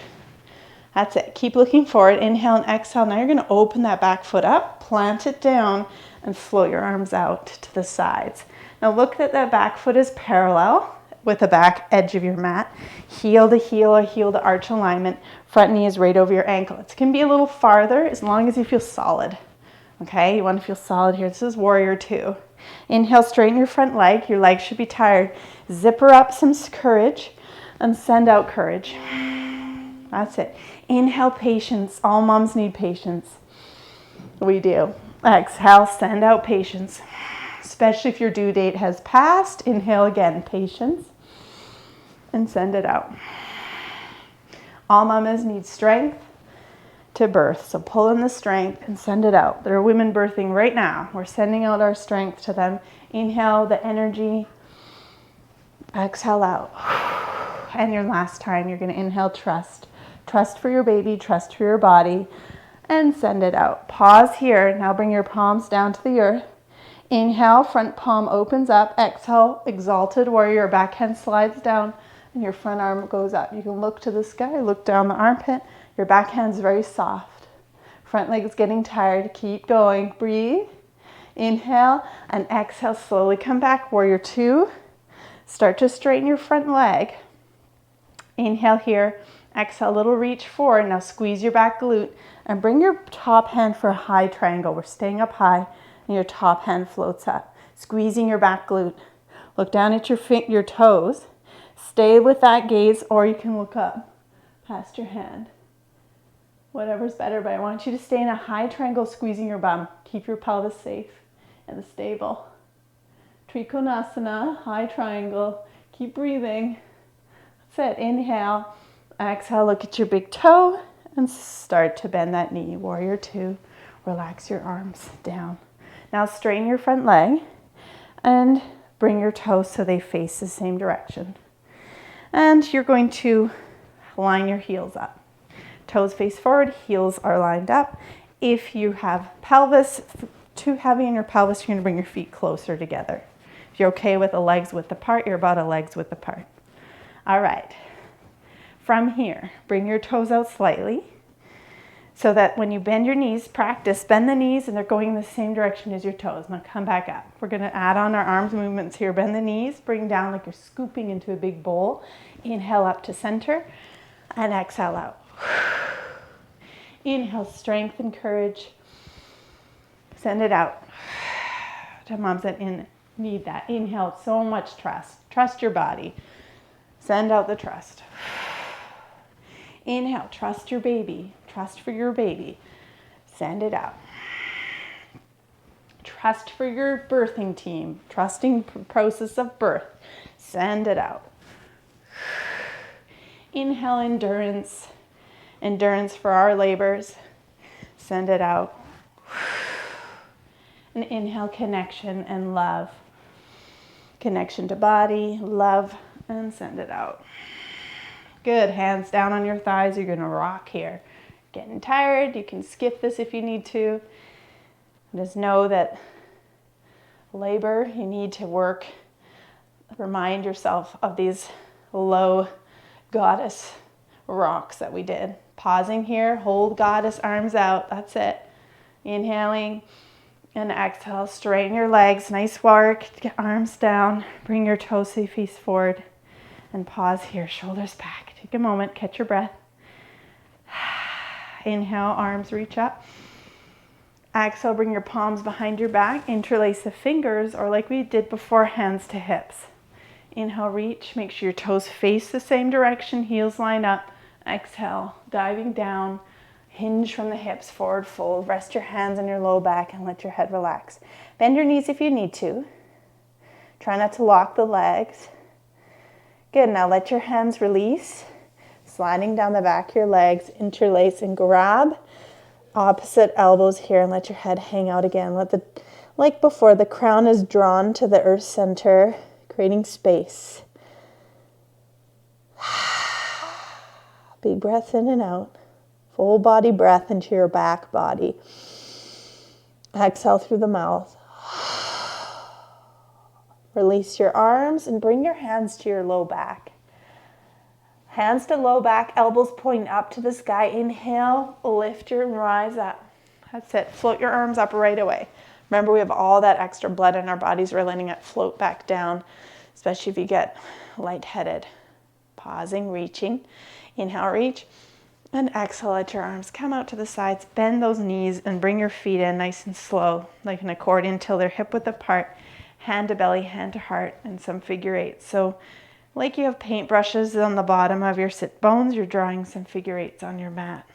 That's it. Keep looking forward. Inhale and exhale. Now you're going to open that back foot up, plant it down, and float your arms out to the sides. Now look that that back foot is parallel with the back edge of your mat. Heel to heel or heel to arch alignment. Front knee is right over your ankle. It can be a little farther as long as you feel solid. Okay, you want to feel solid here. This is warrior 2. Inhale, straighten your front leg. Your legs should be tired. Zipper up some courage and send out courage. That's it. Inhale, patience. All moms need patience. We do. Exhale, send out patience. Especially if your due date has passed. Inhale again, patience. And send it out. All mamas need strength to birth. So pull in the strength and send it out. There are women birthing right now. We're sending out our strength to them. Inhale the energy. Exhale out. And your last time, you're going to inhale trust. Trust for your baby, trust for your body. And send it out. Pause here. Now bring your palms down to the earth. Inhale, front palm opens up. Exhale, exalted warrior. Back hand slides down and your front arm goes up. You can look to the sky, look down the armpit. Your back hand's very soft. Front leg's getting tired. Keep going. Breathe. Inhale and exhale. Slowly come back. Warrior 2. Start to straighten your front leg. Inhale here. Exhale, a little reach forward. Now squeeze your back glute and bring your top hand for a high triangle. We're staying up high. And your top hand floats up, squeezing your back glute. Look down at your toes. Stay with that gaze, or you can look up past your hand. Whatever's better, but I want you to stay in a high triangle, squeezing your bum. Keep your pelvis safe and stable. Trikonasana, high triangle. Keep breathing. That's it. Inhale. Exhale, look at your big toe and start to bend that knee. Warrior 2. Relax your arms down. Now straighten your front leg and bring your toes so they face the same direction. And you're going to line your heels up. Toes face forward, heels are lined up. If you have pelvis too heavy in your pelvis, you're going to bring your feet closer together. If you're okay with the legs width apart, you're about a legs width apart. All right. From here, bring your toes out slightly. So that when you bend your knees, practice, bend the knees and they're going in the same direction as your toes. Now come back up. We're going to add on our arms movements here. Bend the knees, bring down like you're scooping into a big bowl. Inhale up to center and exhale out. Inhale, strength and courage. Send it out. To moms that need that. Inhale, so much trust. Trust your body. Send out the trust. Inhale, trust your baby. Trust for your baby. Send it out. Trust for your birthing team. Trusting process of birth. Send it out. Inhale, endurance. Endurance for our labors. Send it out. And inhale, connection and love. Connection to body, love, and send it out. Good. Hands down on your thighs. You're going to rock here. Getting tired, you can skip this if you need to. Just know that labor, you need to work. Remind yourself of these low goddess rocks that we did. Pausing here, hold goddess arms out. That's it. Inhaling and exhale. Straighten your legs. Nice work. Get arms down. Bring your toes so you face forward. And pause here. Shoulders back. Take a moment. Catch your breath. Inhale, arms reach up. Exhale, bring your palms behind your back. Interlace the fingers, or like we did before, hands to hips. Inhale, reach. Make sure your toes face the same direction. Heels line up. Exhale, diving down. Hinge from the hips, forward fold. Rest your hands on your low back and let your head relax. Bend your knees if you need to. Try not to lock the legs. Good, now let your hands release. Sliding down the back of your legs, interlace and grab opposite elbows here and let your head hang out again. Like before, the crown is drawn to the earth center, creating space. Big breath in and out. Full body breath into your back body. Exhale through the mouth. Release your arms and bring your hands to your low back. Hands to low back, elbows point up to the sky. Inhale, lift your and rise up. That's it. Float your arms up right away. Remember, we have all that extra blood in our bodies. We're letting it float back down, especially if you get lightheaded. Pausing, reaching. Inhale, reach. And exhale, let your arms come out to the sides. Bend those knees and bring your feet in nice and slow, like an accordion, till they're hip width apart. Hand to belly, hand to heart, and some figure eights. So like you have paintbrushes on the bottom of your sit bones, you're drawing some figure eights on your mat.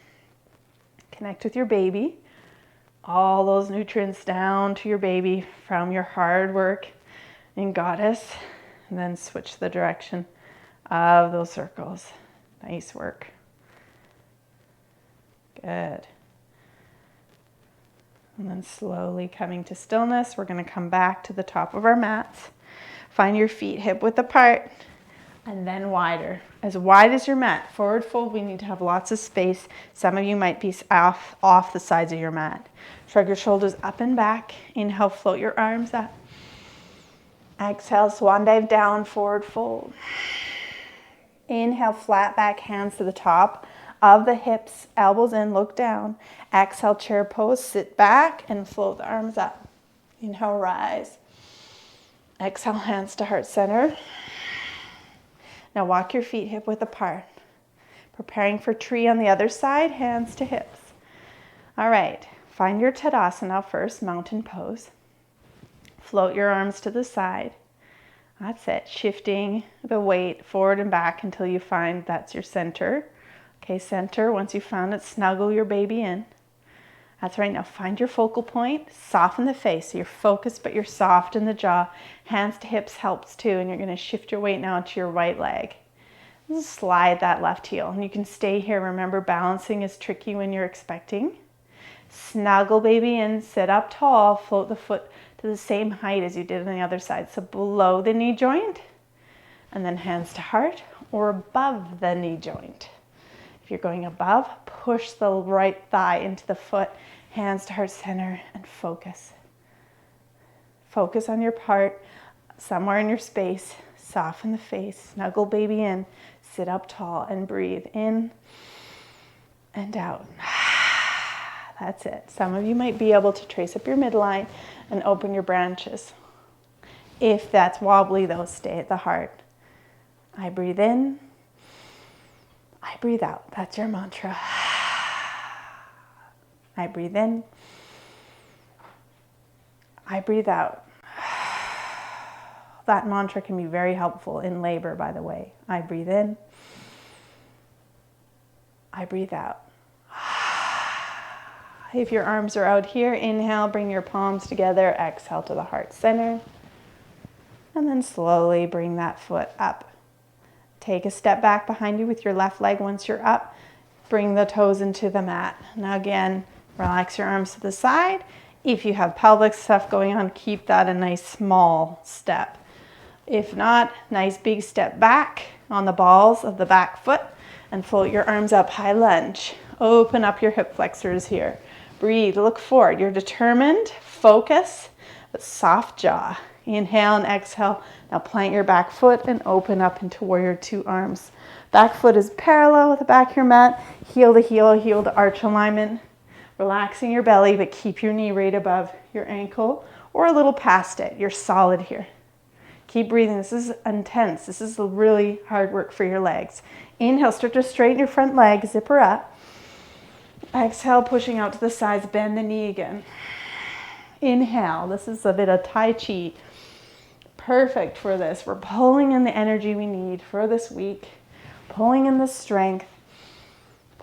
Connect with your baby. All those nutrients down to your baby from your hard work in Goddess. And then switch the direction of those circles. Nice work. Good. And then slowly coming to stillness, we're going to come back to the top of our mats. Find your feet hip width apart and then wider. As wide as your mat. Forward fold, we need to have lots of space. Some of you might be off the sides of your mat. Shrug your shoulders up and back. Inhale, float your arms up. Exhale, swan dive down, forward fold. Inhale, flat back, hands to the top of the hips, elbows in, look down. Exhale, chair pose, sit back and float the arms up. Inhale, rise. Exhale, hands to heart center. Now walk your feet hip width apart. Preparing for tree on the other side, hands to hips. All right, find your Tadasana first, mountain pose. Float your arms to the side. That's it, shifting the weight forward and back until you find that's your center. Okay, center. Once you found it, snuggle your baby in. That's right. Now find your focal point. Soften the face. So you're focused, but you're soft in the jaw. Hands to hips helps too. And you're going to shift your weight now to your right leg. Just slide that left heel. And you can stay here. Remember, balancing is tricky when you're expecting. Snuggle baby in. Sit up tall. Float the foot to the same height as you did on the other side. So below the knee joint. And then hands to heart or above the knee joint. If you're going above, push the right thigh into the foot, hands to heart center, and focus. Focus on your part, somewhere in your space. Soften the face, snuggle baby in, sit up tall, and breathe in and out. That's it. Some of you might be able to trace up your midline and open your branches. If that's wobbly, though, stay at the heart. I breathe in. I breathe out. That's your mantra. I breathe in. I breathe out. That mantra can be very helpful in labor, by the way. I breathe in. I breathe out. If your arms are out here, inhale, bring your palms together. Exhale to the heart center. And then slowly bring that foot up. Take a step back behind you with your left leg. Once you're up, bring the toes into the mat. Now again, relax your arms to the side. If you have pelvic stuff going on, keep that a nice small step. If not, nice big step back on the balls of the back foot and float your arms up, high lunge. Open up your hip flexors here. Breathe, look forward. You're determined, focus, but soft jaw. Inhale and exhale. Now plant your back foot and open up into warrior two arms. Back foot is parallel with the back of your mat. Heel to arch alignment. Relaxing your belly, but keep your knee right above your ankle or a little past it. You're solid here. Keep breathing. This is intense. This is really hard work for your legs. Inhale, start to straighten your front leg, zipper up. Exhale, pushing out to the sides, bend the knee again. Inhale, this is a bit of Tai Chi. Perfect for this. We're pulling in the energy we need for this week, pulling in the strength,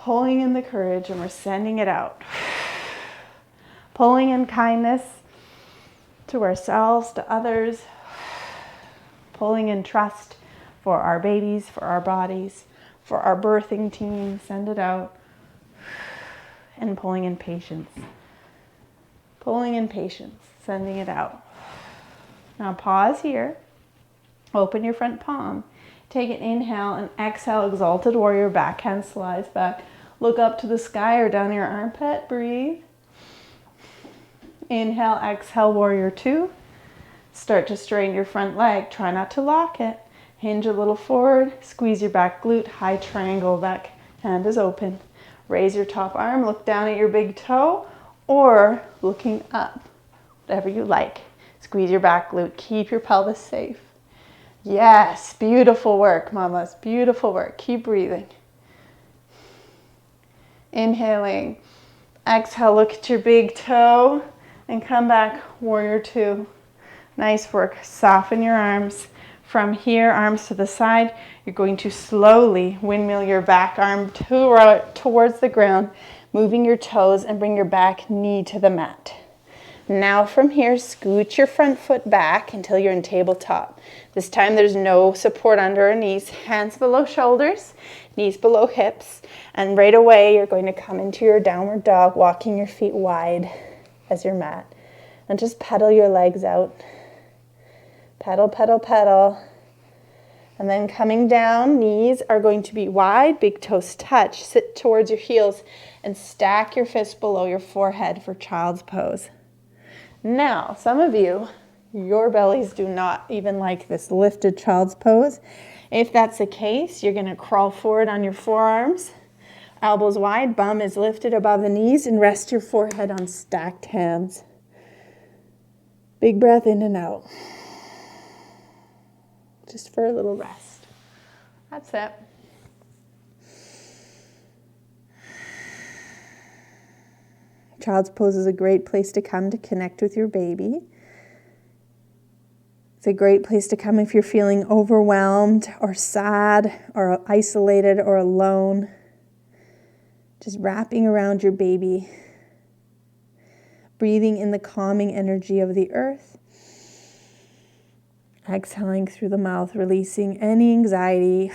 pulling in the courage, and we're sending it out. Pulling in kindness to ourselves, to others. Pulling in trust for our babies, for our bodies, for our birthing team. Send it out. And pulling in patience. Pulling in patience, sending it out. Now pause here. Open your front palm. Take an inhale and exhale, exalted warrior, backhand slides back. Look up to the sky or down your armpit, breathe. Inhale, exhale, warrior two. Start to straighten your front leg. Try not to lock it. Hinge a little forward, squeeze your back glute, high triangle, back hand is open. Raise your top arm, look down at your big toe, or looking up, whatever you like. Squeeze your back glute, keep your pelvis safe. Yes, beautiful work, mamas, beautiful work. Keep breathing. Inhaling, exhale, look at your big toe, and come back, warrior two. Nice work, soften your arms. From here, arms to the side, you're going to slowly windmill your back arm towards the ground, moving your toes and bring your back knee to the mat. Now from here, scoot your front foot back until you're in tabletop. This time there's no support under our knees, hands below shoulders, knees below hips, and right away you're going to come into your downward dog, walking your feet wide as your mat. And just pedal your legs out. Pedal, pedal, pedal. And then coming down, knees are going to be wide, big toes touch. Sit towards your heels and stack your fists below your forehead for child's pose. Now, some of you, your bellies do not even like this lifted child's pose. If that's the case, you're going to crawl forward on your forearms. Elbows wide, bum is lifted above the knees, and rest your forehead on stacked hands. Big breath in and out. Just for a little rest. That's it. Child's pose is a great place to come to connect with your baby. It's a great place to come if you're feeling overwhelmed or sad or isolated or alone. Just wrapping around your baby. Breathing in the calming energy of the earth. Exhaling through the mouth, releasing any anxiety,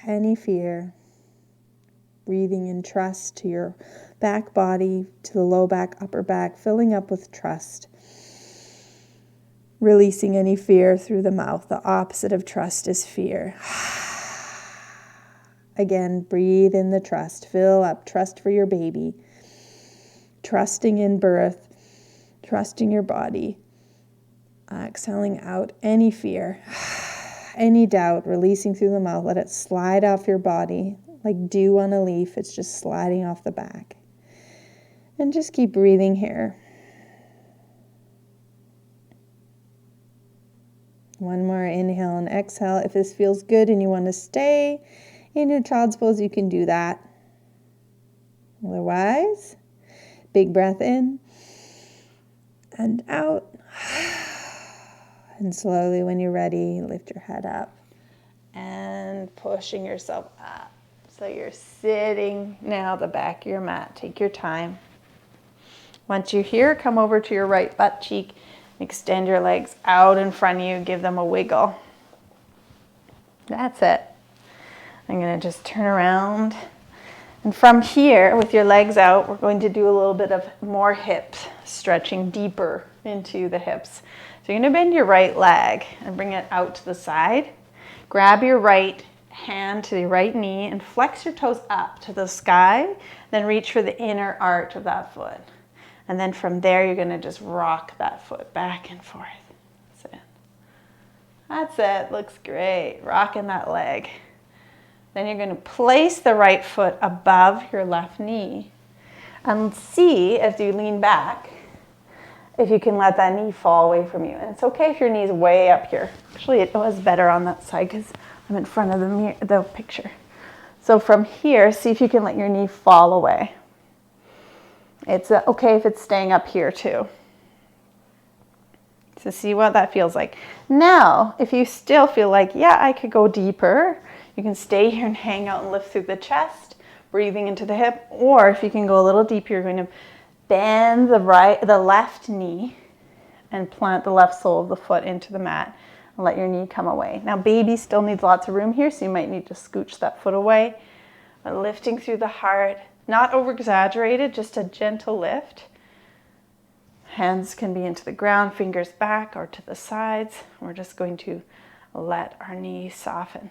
any fear. Breathing in trust to your back body, to the low back, upper back, filling up with trust. Releasing any fear through the mouth. The opposite of trust is fear. Again, breathe in the trust. Fill up trust for your baby. Trusting in birth. Trusting your body. Exhaling out any fear, any doubt, releasing through the mouth. Let it slide off your body like dew on a leaf. It's just sliding off the back. And just keep breathing here. One more inhale and exhale. If this feels good and you want to stay in your child's pose, you can do that. Otherwise, big breath in and out. And slowly, when you're ready, lift your head up and pushing yourself up. So you're sitting now at the back of your mat. Take your time. Once you're here, come over to your right butt cheek. Extend your legs out in front of you. Give them a wiggle. That's it. I'm going to just turn around. And from here, with your legs out, we're going to do a little bit of more hips, stretching deeper into the hips. So you're going to bend your right leg and bring it out to the side. Grab your right hand to the right knee and flex your toes up to the sky. Then reach for the inner arch of that foot. And then from there, you're going to just rock that foot back and forth. That's it. That's it. Looks great. Rocking that leg. Then you're going to place the right foot above your left knee and see as you lean back if you can let that knee fall away from you. And it's okay if your knee's way up here. Actually, it was better on that side because I'm in front of the picture. So from here, see if you can let your knee fall away. It's okay if it's staying up here too. So see what that feels like. Now, if you still feel like, yeah, I could go deeper, you can stay here and hang out and lift through the chest. breathing into the hip. Or if you can go a little deeper, you're going to bend the left knee and plant the left sole of the foot into the mat and let your knee come away. Now baby still needs lots of room here, so you might need to scooch that foot away. But lifting through the heart, not over exaggerated, just a gentle lift. Hands can be into the ground, fingers back or to the sides. We're just going to let our knees soften.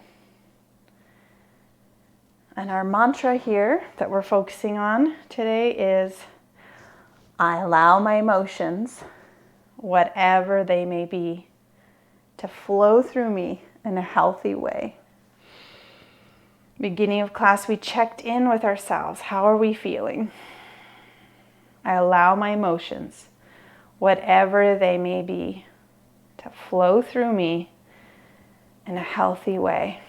And our mantra here that we're focusing on today is, I allow my emotions, whatever they may be, to flow through me in a healthy way. Beginning of class, we checked in with ourselves. How are we feeling? I allow my emotions, whatever they may be, to flow through me in a healthy way.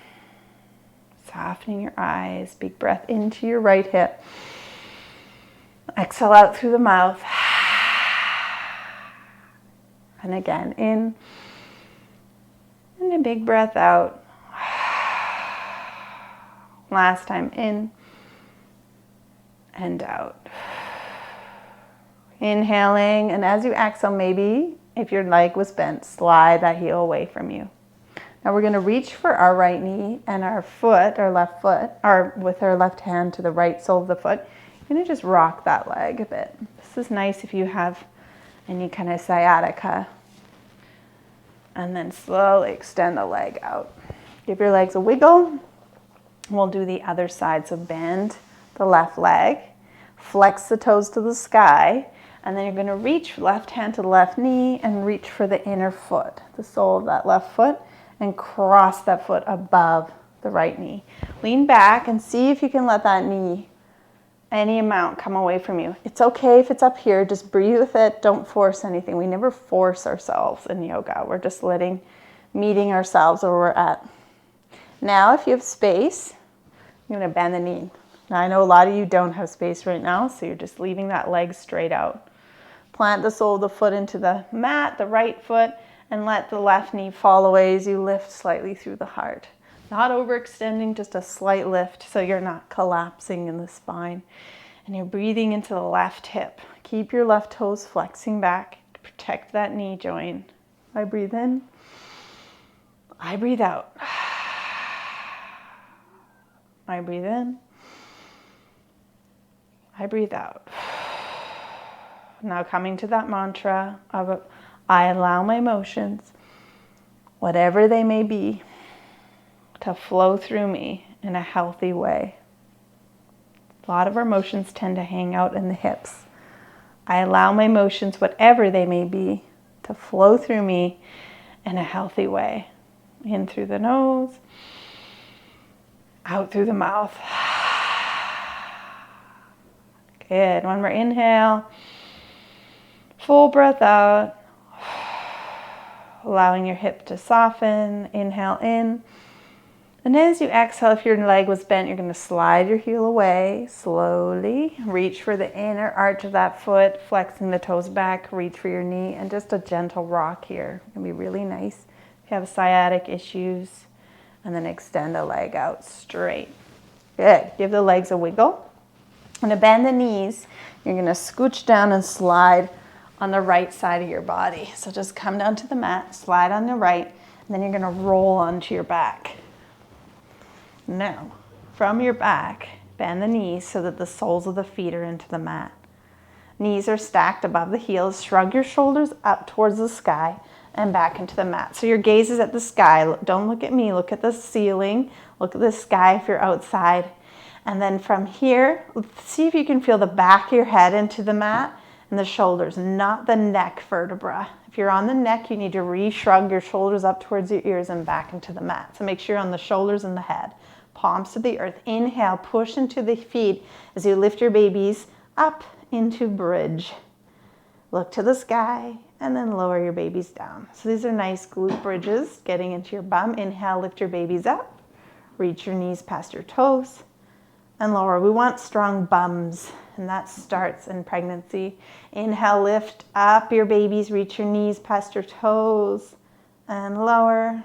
Softening your eyes, big breath into your right hip. Exhale out through the mouth. And again, in. And a big breath out. Last time, in and out. Inhaling, and as you exhale, maybe if your leg was bent, slide that heel away from you. Now we're going to reach for our right knee and our foot, our left foot, or with our left hand to the right sole of the foot. You're going to just rock that leg a bit. This is nice if you have any kind of sciatica. And then slowly extend the leg out. Give your legs a wiggle. We'll do the other side. So bend the left leg, flex the toes to the sky, and then you're going to reach left hand to the left knee and reach for the inner foot, the sole of that left foot, and cross that foot above the right knee. Lean back and see if you can let that knee, any amount, come away from you. It's okay if it's up here. Just breathe with it. Don't force anything. We never force ourselves in yoga. We're just meeting ourselves where we're at. Now, if you have space, you're going to bend the knee. Now, I know a lot of you don't have space right now, so you're just leaving that leg straight out. Plant the sole of the foot into the mat, the right foot, and let the left knee fall away as you lift slightly through the heart. Not overextending, just a slight lift so you're not collapsing in the spine. And you're breathing into the left hip. Keep your left toes flexing back to protect that knee joint. I breathe in. I breathe out. I breathe in. I breathe out. Now coming to that mantra of I allow my emotions, whatever they may be, to flow through me in a healthy way. A lot of our emotions tend to hang out in the hips. I allow my emotions, whatever they may be, to flow through me in a healthy way. In through the nose, out through the mouth. Good. One more inhale. Full breath out. Allowing your hip to soften. Inhale in. And as you exhale, if your leg was bent, you're going to slide your heel away slowly. Reach for the inner arch of that foot, flexing the toes back. Reach for your knee, and just a gentle rock here. It can be really nice if you have sciatic issues. And then extend the leg out straight. Good. Give the legs a wiggle. And to bend the knees, you're going to scooch down and slide on the right side of your body. So just come down to the mat, slide on the right, and then you're going to roll onto your back. Now, from your back, bend the knees so that the soles of the feet are into the mat. Knees are stacked above the heels. Shrug your shoulders up towards the sky and back into the mat. So your gaze is at the sky. Don't look at me. Look at the ceiling. Look at the sky if you're outside. And then from here, see if you can feel the back of your head into the mat and the shoulders, not the neck vertebra. If you're on the neck, you need to re-shrug your shoulders up towards your ears and back into the mat. So make sure you're on the shoulders and the head. Palms to the earth. Inhale, push into the feet as you lift your babies up into bridge. Look to the sky and then lower your babies down. So these are nice glute bridges, getting into your bum. Inhale, lift your babies up. Reach your knees past your toes and lower. We want strong bums, and that starts in pregnancy. Inhale, lift up your babies. Reach your knees past your toes and lower.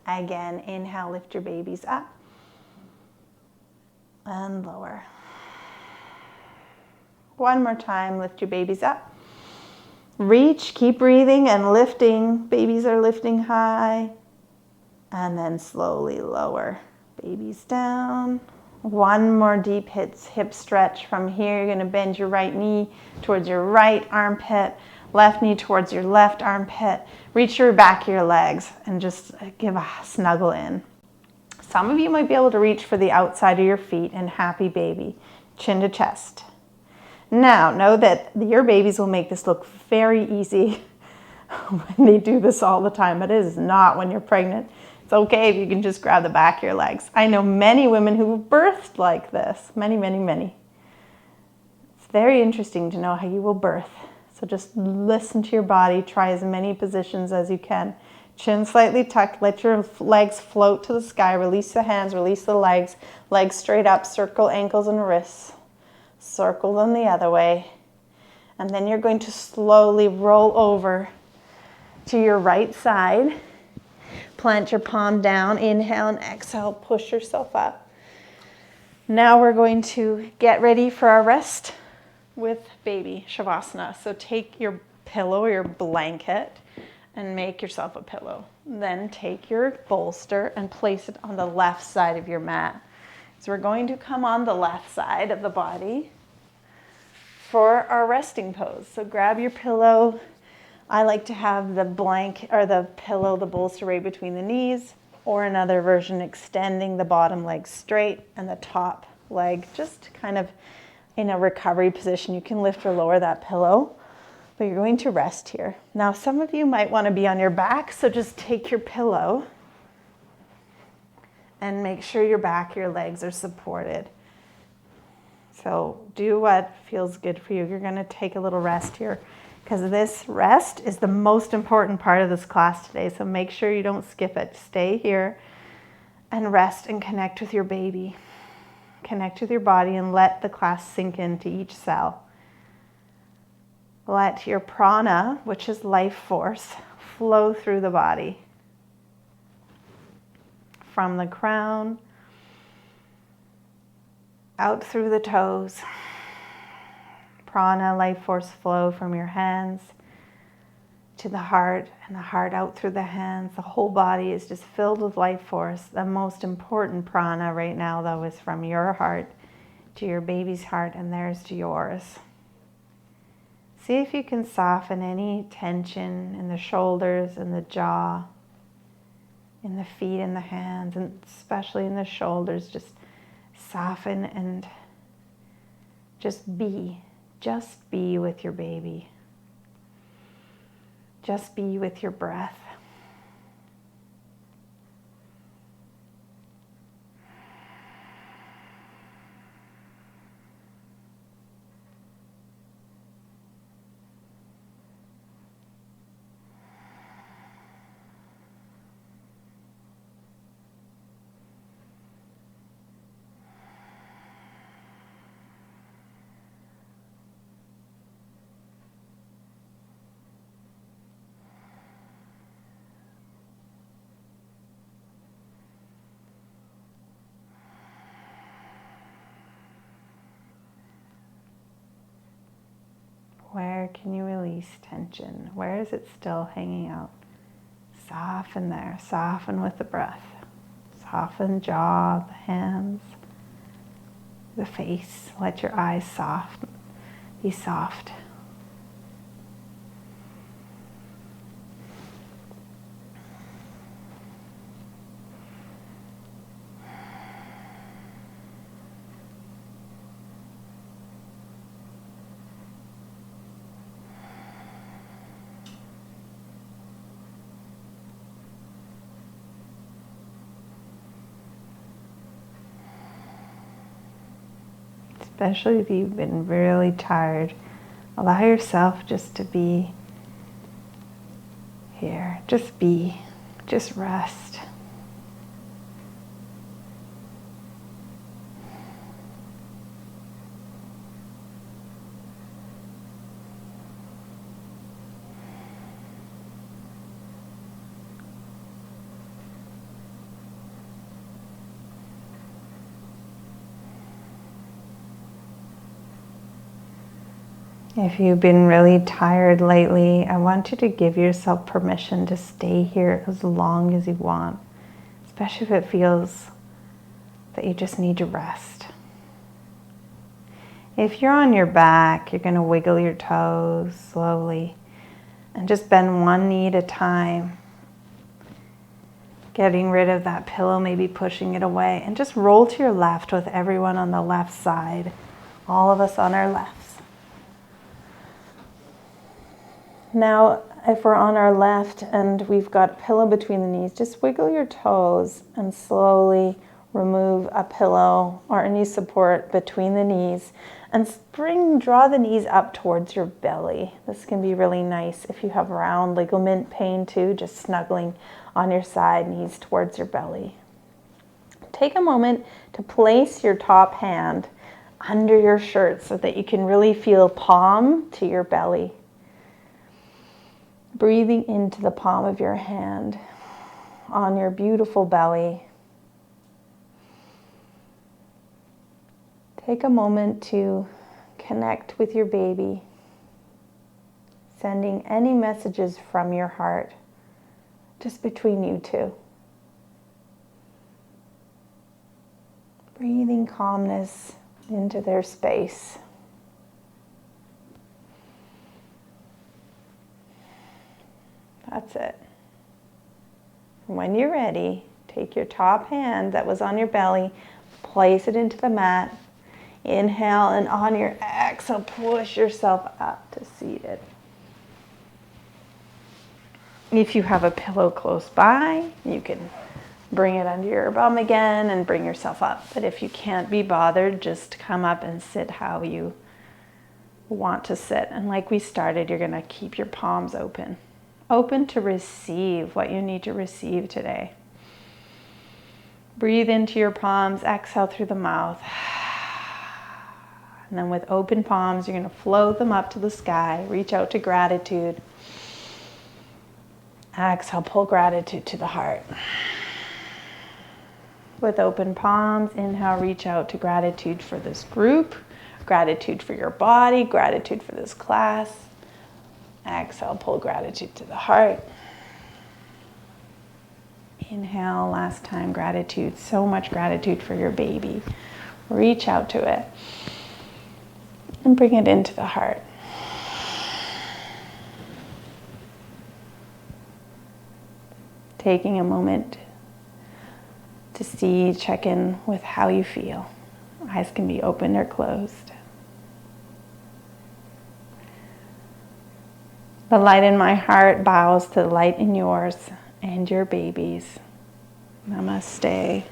Again, inhale, lift your babies up. and lower. One more time, lift your babies up. Reach, keep breathing and lifting. Babies are lifting high. And then slowly lower. Babies down. One more deep hip stretch. From here, you're going to bend your right knee towards your right armpit, left knee towards your left armpit. Reach your back of your legs and just give a snuggle in. Some of you might be able to reach for the outside of your feet in happy baby, chin to chest. Now, know that your babies will make this look very easy when they do this all the time. It is not when you're pregnant. It's okay if you can just grab the back of your legs. I know many women who have birthed like this. Many, many, many. It's very interesting to know how you will birth. So just listen to your body. Try as many positions as you can. Chin slightly tucked. Let your legs float to the sky. Release the hands. Release the legs. Legs straight up. Circle ankles and wrists. Circle them the other way. And then you're going to slowly roll over to your right side. Plant your palm down. Inhale and exhale. Push yourself up. Now we're going to get ready for our rest with baby Shavasana. So take your pillow or your blanket and make yourself a pillow. Then take your bolster and place it on the left side of your mat. So we're going to come on the left side of the body for our resting pose. So grab your pillow. I like to have the blanket or the pillow, the bolster right between the knees, or another version extending the bottom leg straight and the top leg just kind of in a recovery position. You can lift or lower that pillow, but you're going to rest here. Now, some of you might want to be on your back, so just take your pillow and make sure your back, your legs are supported. So do what feels good for you. You're going to take a little rest here because this rest is the most important part of this class today. So make sure you don't skip it. Stay here and rest and connect with your baby. Connect with your body and let the class sink into each cell. Let your prana, which is life force, flow through the body. From the crown, out through the toes. Prana, life force flow from your hands to the heart, and the heart out through the hands. The whole body is just filled with life force. The most important prana right now, though, is from your heart to your baby's heart and theirs to yours. See if you can soften any tension in the shoulders and the jaw, in the feet and the hands, and especially in the shoulders. Just soften and just be. Just be with your baby. Just be with your breath. Where can you release tension? Where is it still hanging out? Soften there. Soften with the breath. Soften jaw, the hands, the face. Let your eyes be soft. Especially if you've been really tired, allow yourself just to be here. Just be. Just rest. If you've been really tired lately, I want you to give yourself permission to stay here as long as you want, especially if it feels that you just need to rest. If you're on your back, you're going to wiggle your toes slowly and just bend one knee at a time, getting rid of that pillow, maybe pushing it away, and just roll to your left with everyone on the left side, all of us on our lefts. Now, if we're on our left and we've got a pillow between the knees, just wiggle your toes and slowly remove a pillow or any support between the knees and draw the knees up towards your belly. This can be really nice if you have round ligament pain too, just snuggling on your side, knees towards your belly. Take a moment to place your top hand under your shirt so that you can really feel palm to your belly. Breathing into the palm of your hand on your beautiful belly. Take a moment to connect with your baby, sending any messages from your heart, just between you two. Breathing calmness into their space. That's it. When you're ready, take your top hand that was on your belly, place it into the mat. Inhale, and on your exhale, push yourself up to seated. If you have a pillow close by, you can bring it under your bum again and bring yourself up. But if you can't be bothered, just come up and sit how you want to sit. And like we started, you're going to keep your palms open. Open to receive what you need to receive today. Breathe into your palms, exhale through the mouth. And then with open palms, you're going to float them up to the sky. Reach out to gratitude. Exhale, pull gratitude to the heart. With open palms, inhale, reach out to gratitude for this group, gratitude for your body, gratitude for this class. Exhale, pull gratitude to the heart. Inhale, last time, gratitude. So much gratitude for your baby. Reach out to it and bring it into the heart. Taking a moment to check in with how you feel. Eyes can be open or closed. The light in my heart bows to the light in yours and your baby's. Namaste.